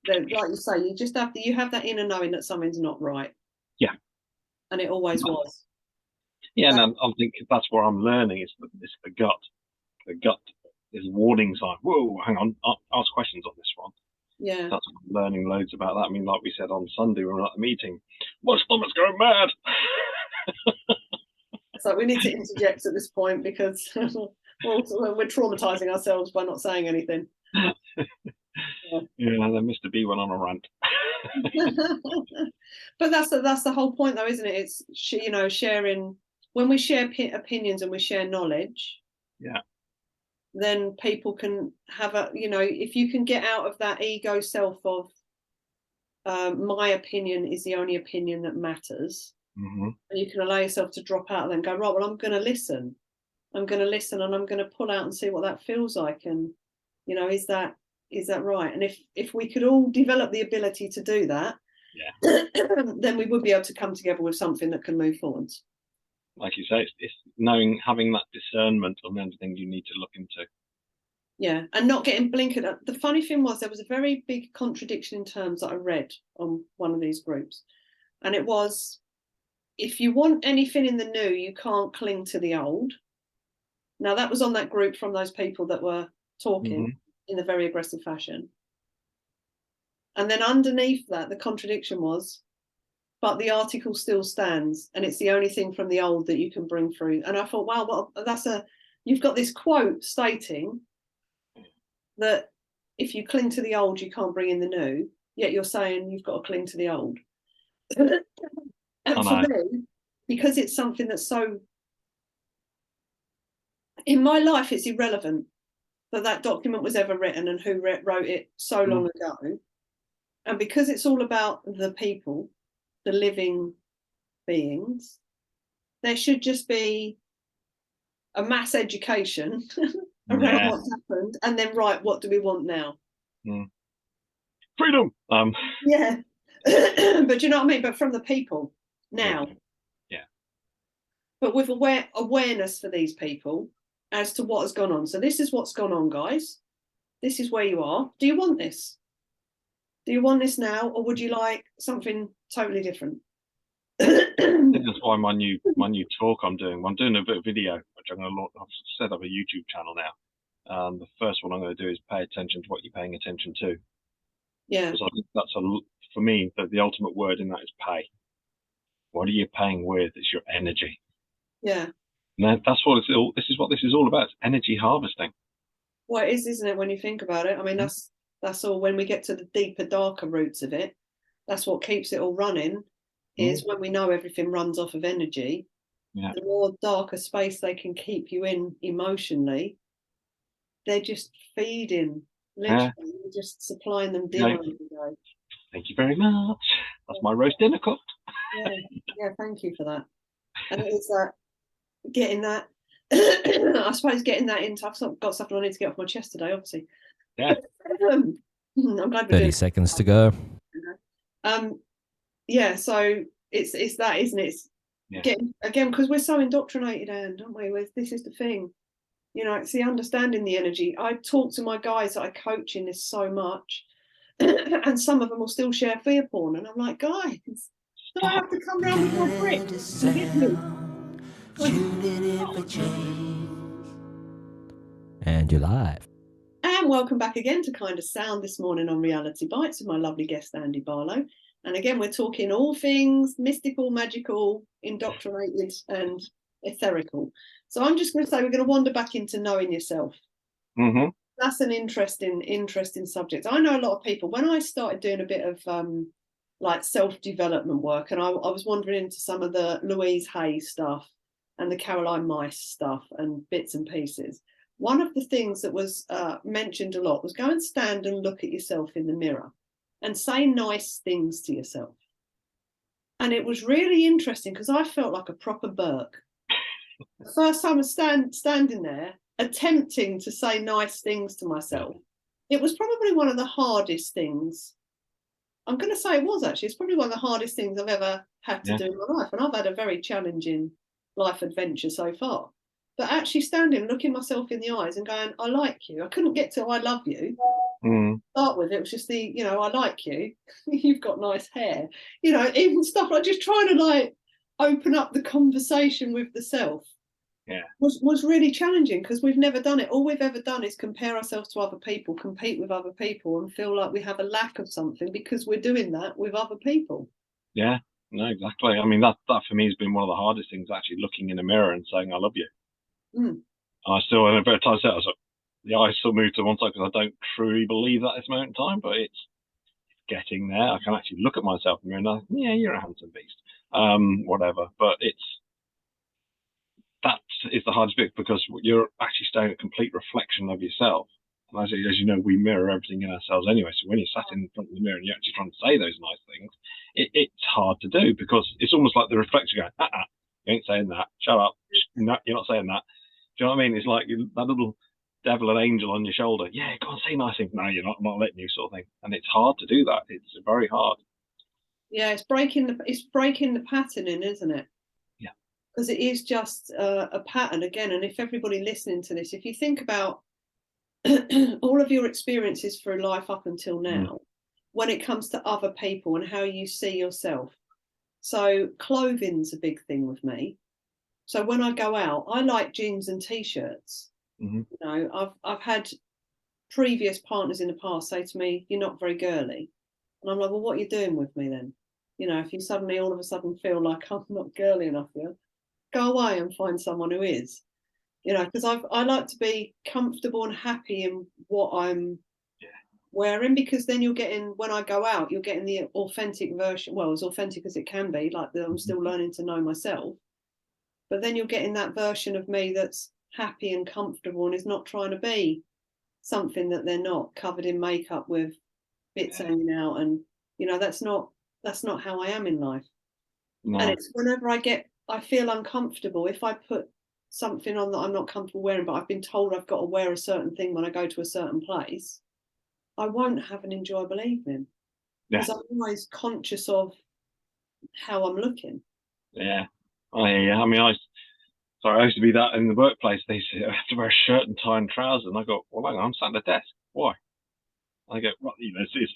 S2: like you say, you have that inner knowing that something's not right. Yeah. And it always was.
S3: Yeah, and I think that's what I'm learning is the gut. The gut is a warning sign. Whoa, hang on, ask questions on this one.
S2: Yeah.
S3: That's learning loads about that. I mean, like we said on Sunday, we were at the meeting. My stomach's going mad.
S2: So we need to interject at this point because we're traumatizing ourselves by not saying anything.
S3: Yeah, then Mr. B went on a rant.
S2: But that's the whole point, though, isn't it? It's sharing. When we share opinions and we share knowledge.
S3: Yeah.
S2: Then people can have if you can get out of that ego self of my opinion is the only opinion that matters, and you can allow yourself to drop out and then go, right, well, I'm going to listen and I'm going to pull out and see what that feels like, and is that right? And if we could all develop the ability to do that, then we would be able to come together with something that can move forwards.
S3: Like you say, it's knowing, having that discernment on everything you need to look into.
S2: Yeah, and not getting blinkered at. The funny thing was, there was a very big contradiction in terms that I read on one of these groups. And it was, if you want anything in the new, you can't cling to the old. Now, that was on that group from those people that were talking in a very aggressive fashion. And then underneath that, the contradiction was, but the article still stands, and it's the only thing from the old that you can bring through. And I thought, wow, well, you've got this quote stating that if you cling to the old, you can't bring in the new, yet you're saying you've got to cling to the old. And for me, because it's something that's so, in my life, it's irrelevant that document was ever written and who wrote it so long ago. And because it's all about the people, the living beings, there should just be a mass education around what's happened, and then, right, what do we want now?
S3: Freedom.
S2: Yeah. But you know what I mean? But from the people now.
S3: Yeah.
S2: But with awareness for these people as to what has gone on. So this is what's gone on, guys. This is where you are. Do you want this? Do you want this now, or would you like something totally different?
S3: I think that's why my new talk I'm doing a bit of video, which I'm going to I've set up a YouTube channel now. The first one I'm going to do is pay attention to what you're paying attention to.
S2: Yeah.
S3: Because I think that's for me, the ultimate word in that is pay. What are you paying with? It's your energy.
S2: Yeah.
S3: And that's what this is what this is all about. It's energy harvesting.
S2: Well, it is, isn't it, when you think about it? I mean, that's all. When we get to the deeper, darker roots of it, that's what keeps it all running, is when we know everything runs off of energy. Yeah. The more darker space they can keep you in emotionally, they're just feeding, literally, just supplying them dinner every day.
S3: Thank you very much. That's my roast dinner cooked.
S2: Yeah, thank you for that. And it is that, getting that, I suppose getting that into, I've got something I need to get off my chest today, obviously.
S3: Yeah.
S2: I'm glad we're
S1: 30 seconds to go.
S2: Yeah, so it's that, isn't it? It's getting, again, because we're so indoctrinated, aren't we? This is the thing. You know, it's the understanding the energy. I talk to my guys that I coach in this so much, and some of them will still share fear porn, and I'm like, guys, do I have to come round with my brick to hit you?
S1: And you're live.
S2: And welcome back again to Kindasound this morning on Reality Bites with my lovely guest Andy Barlow. And again, we're talking all things mystical, magical, indoctrinated, and etherical. So I'm just going to say we're going to wander back into knowing yourself.
S3: Mm-hmm.
S2: That's an interesting subject. I know a lot of people. When I started doing a bit of like self-development work, and I was wandering into some of the Louise Hay stuff and the Caroline Myss stuff and bits and pieces. One of the things that was mentioned a lot was go and stand and look at yourself in the mirror and say nice things to yourself. And it was really interesting because I felt like a proper Burke. The first time I was standing there attempting to say nice things to myself, it was probably one of the hardest things. I'm going to say it was actually. It's probably one of the hardest things I've ever had to do in my life. And I've had a very challenging life adventure so far. But actually standing, looking myself in the eyes and going, I like you. I couldn't get to I love you. Start with it was just the, you know, I like you. You've got nice hair. You know, even stuff like just trying to like open up the conversation with the self.
S3: Yeah.
S2: Was really challenging because we've never done it. All we've ever done is compare ourselves to other people, compete with other people, and feel like we have a lack of something because we're doing that with other people. Yeah,
S3: no, exactly. I mean, that for me has been one of the hardest things, actually looking in a mirror and saying I love you. And I still, in a bit of time, I was like, the eyes still move to one side because I don't truly believe that at this moment in time, but it's getting there. I can actually look at myself in the mirror and think, yeah, you're a handsome beast, whatever. But that is the hardest bit because you're actually staying a complete reflection of yourself. And as you know, we mirror everything in ourselves anyway. So when you're sat in front of the mirror and you're actually trying to say those nice things, it's hard to do because it's almost like the reflector going, you ain't saying that. Shut up. No, you're not saying that. Do you know what I mean? It's like that little devil and angel on your shoulder. Yeah, go on, say nice things. No, you're not. I'm not letting you, sort of thing. And it's hard to do that. It's very hard.
S2: Yeah, it's breaking the patterning, isn't it?
S3: Yeah.
S2: Because it is just a pattern again. And if everybody listening to this, if you think about all of your experiences through life up until now, when it comes to other people and how you see yourself. So clothing's a big thing with me. So when I go out, I like jeans and t-shirts. You know, I've had previous partners in the past say to me, "You're not very girly," and I'm like, "Well, what are you doing with me then?" You know, if you suddenly all of a sudden feel like I'm not girly enough here, go away and find someone who is. You know, because I like to be comfortable and happy in what I'm wearing, because then you're getting, when I go out, you're getting the authentic version, well, as authentic as it can be, like I'm still learning to know myself, but then you're getting that version of me that's happy and comfortable and is not trying to be something that they're not, covered in makeup with bits hanging out, and you know, that's not how I am in life.
S3: No.
S2: And it's whenever I feel uncomfortable, if I put something on that I'm not comfortable wearing, but I've been told I've got to wear a certain thing when I go to a certain place, I won't have an enjoyable evening, because I'm always conscious of how I'm looking.
S3: Yeah. I mean, I used to be that in the workplace. They say I have to wear a shirt and tie and trousers, and I go, well, hang on, I'm sat at the desk. Why? I go, well, you know, it's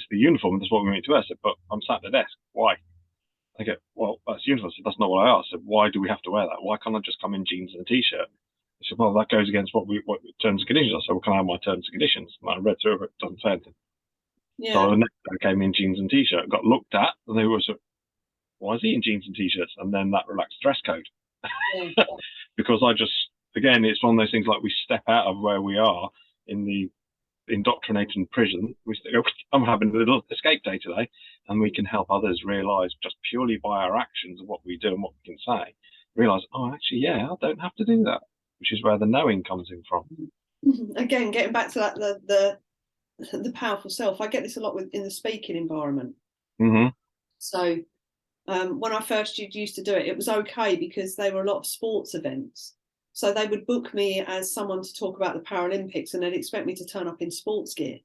S3: the uniform. That's what we meant to wear. I said, but I'm sat at the desk. Why? I go, well, that's uniform. I said, that's not what I asked. I said, why do we have to wear that? Why can't I just come in jeans and a t-shirt? I said, well, that goes against what terms and conditions are. So, well, can I have my terms and conditions? And I read through it. It doesn't say anything.
S2: Yeah.
S3: So the next day I came in jeans and t-shirt, got looked at, and they were sort of, why is he in jeans and t-shirts? And then that relaxed dress code.
S2: Yeah.
S3: Because again, it's one of those things, like we step out of where we are in the indoctrinating prison. We go, I'm having a little escape day today, and we can help others realise, just purely by our actions of what we do and what we can say, realise, oh, actually, yeah, I don't have to do that, which is where the knowing comes in from.
S2: Again, getting back to that, the powerful self. I get this a lot in the speaking environment.
S3: Mm-hmm.
S2: So when I first used to do it, it was okay, because they were a lot of sports events. So they would book me as someone to talk about the Paralympics, and they'd expect me to turn up in sports gear.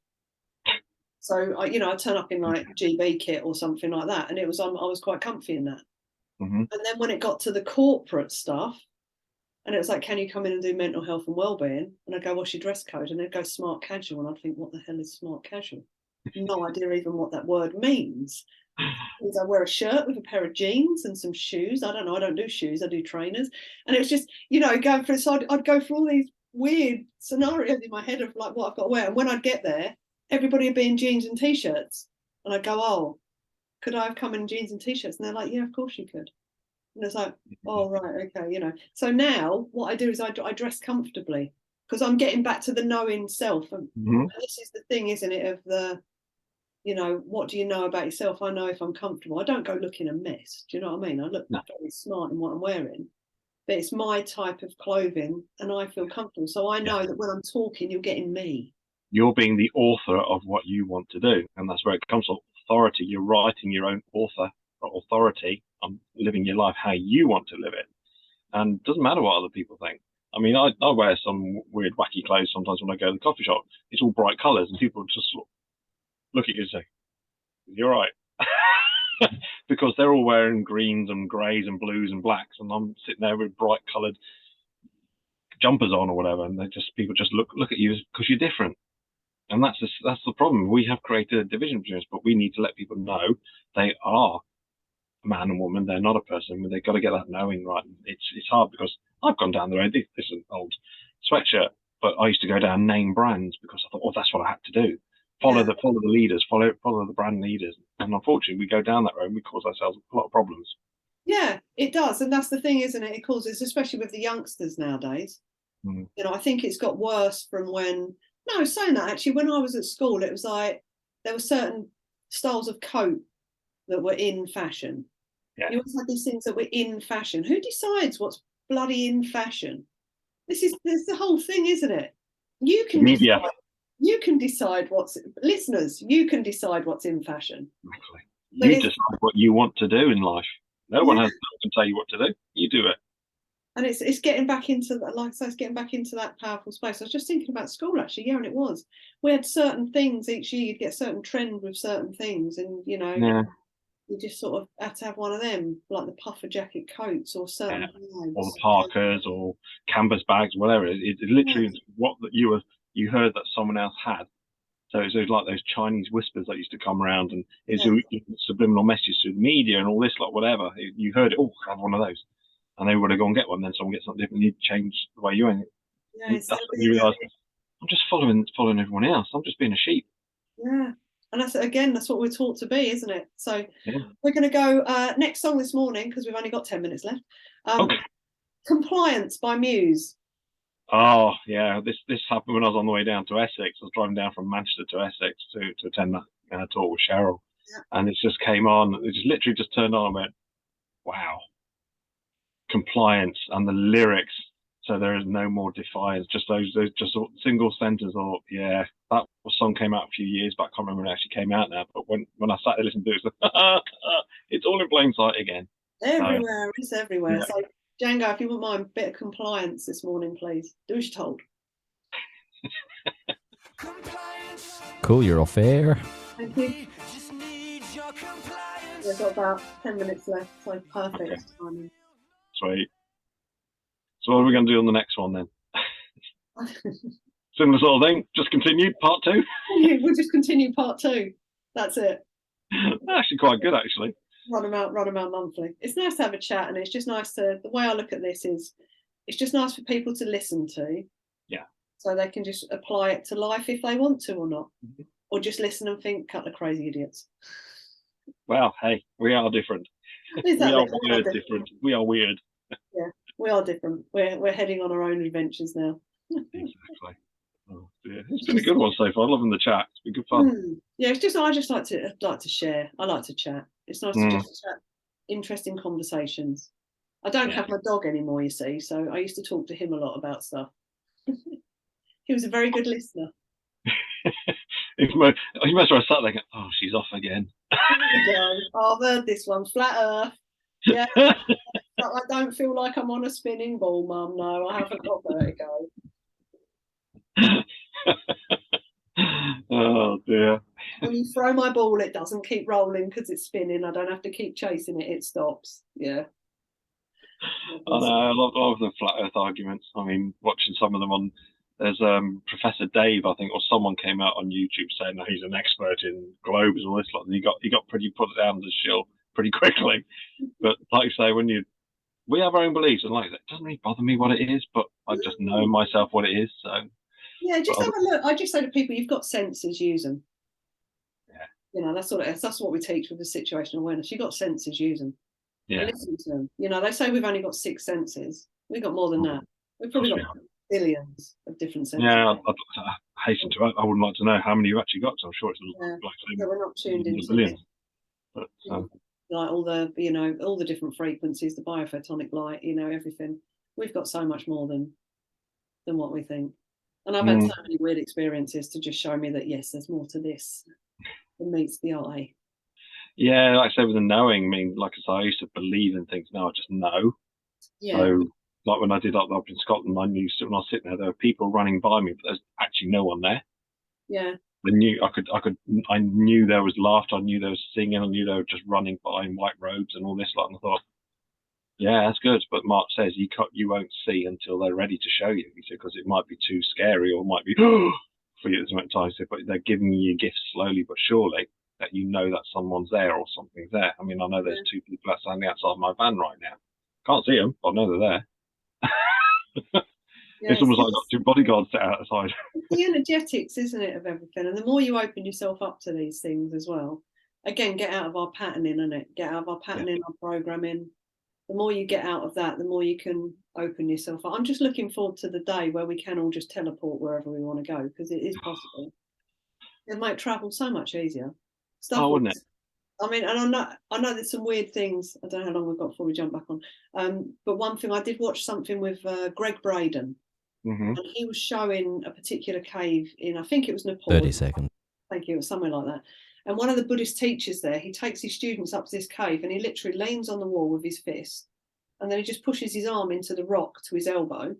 S2: So I'd turn up in like GB kit or something like that, and I was quite comfy in that.
S3: Mm-hmm.
S2: And then when it got to the corporate stuff, and it was like, can you come in and do mental health and wellbeing? And I'd go, what's your dress code? And they'd go, smart casual. And I'd think, what the hell is smart casual? No idea even what that word means. Because I wear a shirt with a pair of jeans and some shoes. I don't know. I don't do shoes. I do trainers. And it was just, going through. So I'd go through all these weird scenarios in my head of like what I've got to wear. And when I'd get there, everybody would be in jeans and t-shirts. And I'd go, oh, could I have come in jeans and t-shirts? And they're like, yeah, of course you could. And it's like, oh, right, okay, So now what I do is I dress comfortably, because I'm getting back to the knowing self. And this is the thing, isn't it, of the, what do you know about yourself? I know if I'm comfortable. I don't go looking a mess. Do you know what I mean? I look very smart in what I'm wearing, but it's my type of clothing and I feel comfortable. So I know that when I'm talking, you're getting me. You're
S3: being the author of what you want to do. And that's where it comes from. Authority. You're writing your own authority on living your life how you want to live it. And it doesn't matter what other people think. I mean, I wear some weird, wacky clothes sometimes when I go to the coffee shop. It's all bright colours, and people just look at you and say, you're right. Because they're all wearing greens and greys and blues and blacks, and I'm sitting there with bright coloured jumpers on or whatever, and people just look at you because you're different. And that's the problem. We have created a division between us, but we need to let people know they are a man and woman. They're not a person. They've got to get that knowing right. It's hard, because I've gone down the road. This is an old sweatshirt, but I used to go down name brands because I thought, oh, that's what I had to do. Follow the leaders, follow the brand leaders. And unfortunately, we go down that road and we cause ourselves a lot of problems. Yeah, it does. And that's the thing, isn't it? It causes, especially with the youngsters nowadays. I think it's got worse from when, no, saying that, actually, when I was at school, it was like there were certain styles of coat that were in fashion. Yeah. You always had these things that were in fashion. Who decides what's bloody in fashion? This is the whole thing, isn't it? You can media. You can decide listeners, you can decide what's in fashion. Exactly. You decide what you want to do in life. No one can tell you what to do. You do it. And it's getting back into that, like I say, it's getting back into that powerful space. I was just thinking about school, actually, and it was. We had certain things each year. You'd get a certain trend with certain things, and you just sort of had to have one of them, like the puffer jacket coats or certain bags. Or the Parkers or canvas bags, whatever. It literally is what that you heard that someone else had. So it was like those Chinese whispers that used to come around, and it's subliminal messages through the media and all this, like whatever. You heard it, oh, have one of those. And they would have gone and get one, then someone gets something different, you change the way you own it. Yeah, that's when you realise, I'm just following everyone else. I'm just being a sheep. Yeah.
S2: And that's what we're taught to be, isn't it? So
S3: Yeah.
S2: we're going to go next song this morning, because we've only got 10 minutes left.
S3: Okay.
S2: Compliance by Muse.
S3: Oh yeah, this happened when I was on the way down to Essex. I was driving down from Manchester to Essex to attend that talk with Cheryl, and it just came on. It just literally just turned on and went, wow, compliance, and the lyrics. So there is no more defiance. Just those just single sentences. Or yeah, that song came out a few years back. I can't remember when it actually came out now. But when I sat there listening to it, it's like, it's all in plain sight again.
S2: Everywhere, it's everywhere.
S3: Yeah.
S2: So Django, if you wouldn't mind, a bit of compliance this morning, please. Do as you're told.
S1: Cool, you're off air.
S2: Thank you. We've got about 10 minutes left, so perfect timing.
S3: Sweet. So what are we going to do on the next one then? Similar sort of thing. Just continued, part 2.
S2: We'll just continue part 2. That's it.
S3: Actually, quite good. Actually,
S2: run them out monthly. It's nice to have a chat, and it's just nice to. The way I look at this is, it's just nice for people to listen to.
S3: Yeah. So
S2: they can just apply it to life if they want to or not, or just listen and think, "Cut the crazy idiots."
S3: Well, hey, we are different.
S2: Exactly.
S3: We are weird, different. We are weird.
S2: Yeah, we are different. We're heading on our own adventures now.
S3: Exactly. Oh dear, it's been a good one so far. Loving the chat. It's been good fun.
S2: Yeah, it's just I just like to share. I like to chat. It's nice to just chat, interesting conversations. I don't have my dog anymore, you see, so I used to talk to him a lot about stuff. He was a very good listener.
S3: He must have sat there going, oh, she's off again.
S2: Oh, I've heard this one, flat earth. Yeah. I don't feel like I'm on a spinning ball, Mum. No, I haven't got vertigo.
S3: Oh dear.
S2: When you throw my ball, it doesn't keep rolling because it's spinning. I don't have to keep chasing it, it stops. Yeah.
S3: I know, I love the flat earth arguments. I mean, watching some of them on, there's Professor Dave, I think, or someone came out on YouTube saying that he's an expert in globes and all this lot, and he got pretty put down the shill pretty quickly. But like you say, we have our own beliefs, and like that, it doesn't really bother me what it is, but I just know myself what it is. So
S2: yeah, just have a look. I just say to people, you've got senses, use them.
S3: Yeah.
S2: You know, that's what we teach with the situational awareness. You've got senses, use them.
S3: Yeah.
S2: Listen to them. You know, they say we've only got 6 senses. We've got more than that. We've probably got billions of different senses.
S3: Yeah, I hasten to add, I wouldn't like to know how many you actually got, so I'm sure it's
S2: we're not tuned into
S3: billions. But
S2: like all the different frequencies, the biophotonic light, everything. We've got so much more than what we think. And I've had so many weird experiences to just show me that yes, there's more to this than meets the eye. Yeah,
S3: like I said, with the knowing, I mean, like I said, I used to believe in things. Now I just know.
S2: Yeah.
S3: So, like when I did up in Scotland, I knew when I was sitting there were people running by me, but there's actually no one there.
S2: Yeah.
S3: I knew there was laughter. I knew there was singing. I knew they were just running by in white robes and all this lot. And I thought, yeah, that's good. But Mark says you won't see until they're ready to show you. He said, because it might be too scary or it might be for you at the time. But they're giving you gifts slowly but surely, that you know that someone's there or something's there. I mean, I know there's 2 people standing outside my van right now. Can't see them, but I know they're there. It's almost like I've got 2 bodyguards set outside.
S2: It's the energetics, isn't it, of everything? And the more you open yourself up to these things as well, again, get out of our patterning, innit? Get out of our patterning, our programming. The more you get out of that, the more you can open yourself up. I'm just looking forward to the day where we can all just teleport wherever we want to go, because it is possible. It might travel so much easier.
S3: Wouldn't it?
S2: I mean, and I know there's some weird things. I don't know how long we've got before we jump back on. But one thing, I did watch something with Greg Braden.
S3: Mm-hmm.
S2: And he was showing a particular cave in, I think it was Nepal.
S1: 30 seconds.
S2: Thank you, it was somewhere like that. And one of the Buddhist teachers there, he takes his students up to this cave and he literally leans on the wall with his fist. And then he just pushes his arm into the rock to his elbow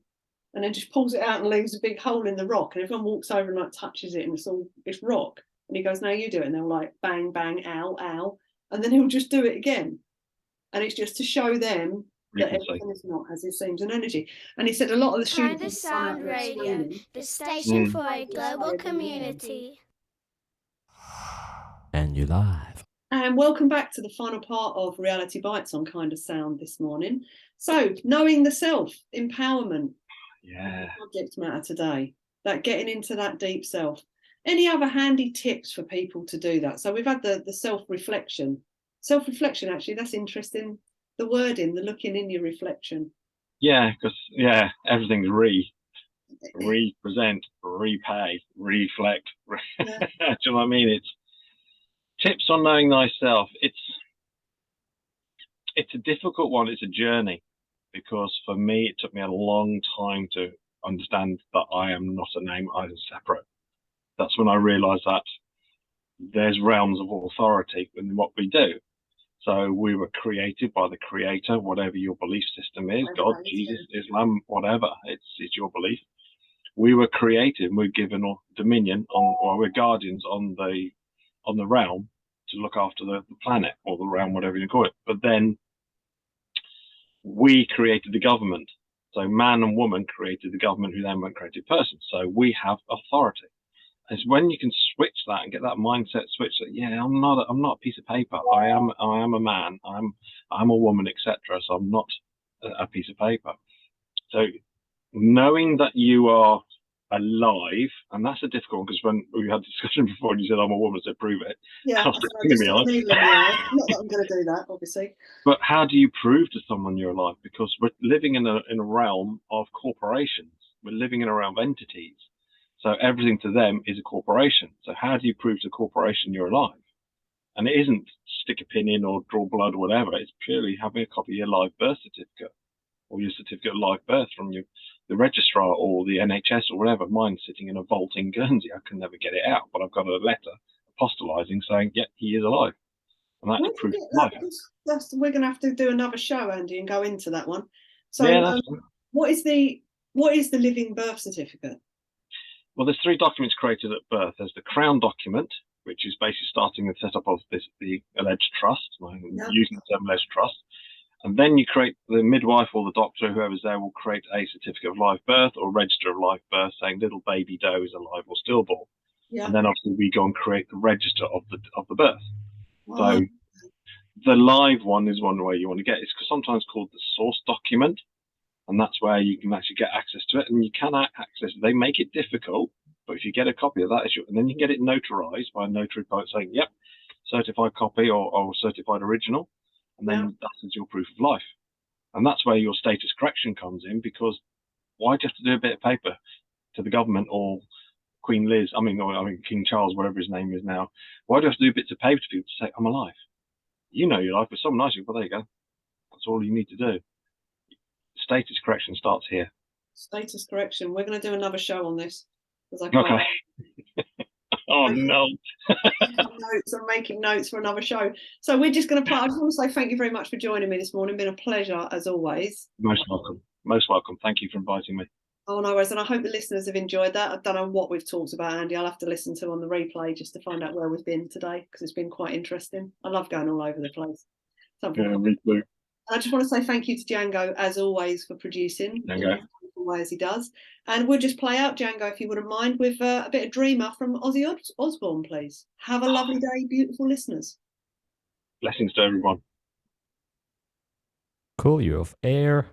S2: and then just pulls it out and leaves a big hole in the rock. And everyone walks over and like touches it and it's rock. And he goes, now you do it. And they're like, bang, bang, ow, ow. And then he'll just do it again. And it's just to show them that everything is not as it seems an energy. And he said a lot of the students...
S4: Kindasound Radio, the station for a global community.
S1: And you're live.
S2: And welcome back to the final part of Reality Bites on Kindasound this morning. So, knowing the self, empowerment.
S3: Yeah.
S2: Subject matter today. That getting into that deep self. Any other handy tips for people to do that? So we've had the self-reflection. Self-reflection, actually, that's interesting. The wording, the looking in your reflection.
S3: Yeah, because everything's represent, repay, reflect.
S2: Yeah.
S3: Do you know what I mean? It's tips on knowing thyself. It's a difficult one. It's a journey, because for me, it took me a long time to understand that I am not a name. I'm separate. That's when I realized that there's realms of authority in what we do. So we were created by the creator, whatever your belief system is, God, Jesus, Islam, whatever, it's your belief. We were created and we're given dominion on, or we're guardians on the realm to look after the planet, or the realm, whatever you call it. But then we created the government. So man and woman created the government, who then went created person. So we have authority. It's when you can switch that and get that mindset switch that, I'm not a piece of paper. I am a man. I'm a woman, etc. So I'm not a piece of paper. So knowing that you are alive, and that's a difficult one, because when we had a discussion before and you said I'm a woman, so prove it.
S2: Yeah, not that I'm going to do that, obviously.
S3: But how do you prove to someone you're alive? Because we're living in a realm of corporations. We're living in a realm of entities. So everything to them is a corporation. So how do you prove to a corporation you're alive? And it isn't stick a pin in or draw blood or whatever. It's purely having a copy of your live birth certificate, or your certificate of live birth from the registrar or the NHS or whatever. Mine's sitting in a vault in Guernsey. I can never get it out, but I've got a letter apostolizing saying, he is alive. And that's proof of life.
S2: We're going to have to do another show, Andy, and go into that one. So what is the living birth certificate?
S3: Well, there's 3 documents created at birth. There's the Crown document, which is basically starting the setup of the alleged trust, using the term alleged trust. And then you create, the midwife or the doctor, whoever's there, will create a certificate of live birth or register of live birth saying little baby Doe is alive or stillborn. Yeah. And then obviously we go and create the register of the birth. So the live one is one way you want to get. It's sometimes called the source document. And that's where you can actually get access to it. And you can access it. They make it difficult, but if you get a copy of that, and then you can get it notarized by a notary poet saying, yep, certified copy or certified original. And then that's your proof of life. And that's where your status correction comes in, because why do you have to do a bit of paper to the government or Queen Liz, I mean King Charles, whatever his name is now? Why do you have to do bits of paper to people to say, I'm alive? You know your life, but someone else, well, there you go. That's all you need to do. Status correction starts here.
S2: Status correction. We're going to do another show on this.
S3: Okay. Oh no.
S2: Notes and making notes for another show. So we're just going to I just want to say thank you very much for joining me this morning. Been a pleasure as always.
S3: Most welcome. Most welcome. Thank you for inviting me.
S2: Oh, no worries. And I hope the listeners have enjoyed that. I don't know what we've talked about, Andy. I'll have to listen to on the replay just to find out where we've been today, because it's been quite interesting. I love going all over the place.
S3: Me too.
S2: I just want to say thank you to Django, as always, for producing in the way as he does. And we'll just play out, Django, if you wouldn't mind, with a bit of Dreamer from Ozzy Osbourne, please. Have a lovely day, beautiful listeners.
S3: Blessings to everyone.
S1: Cool, you're off air.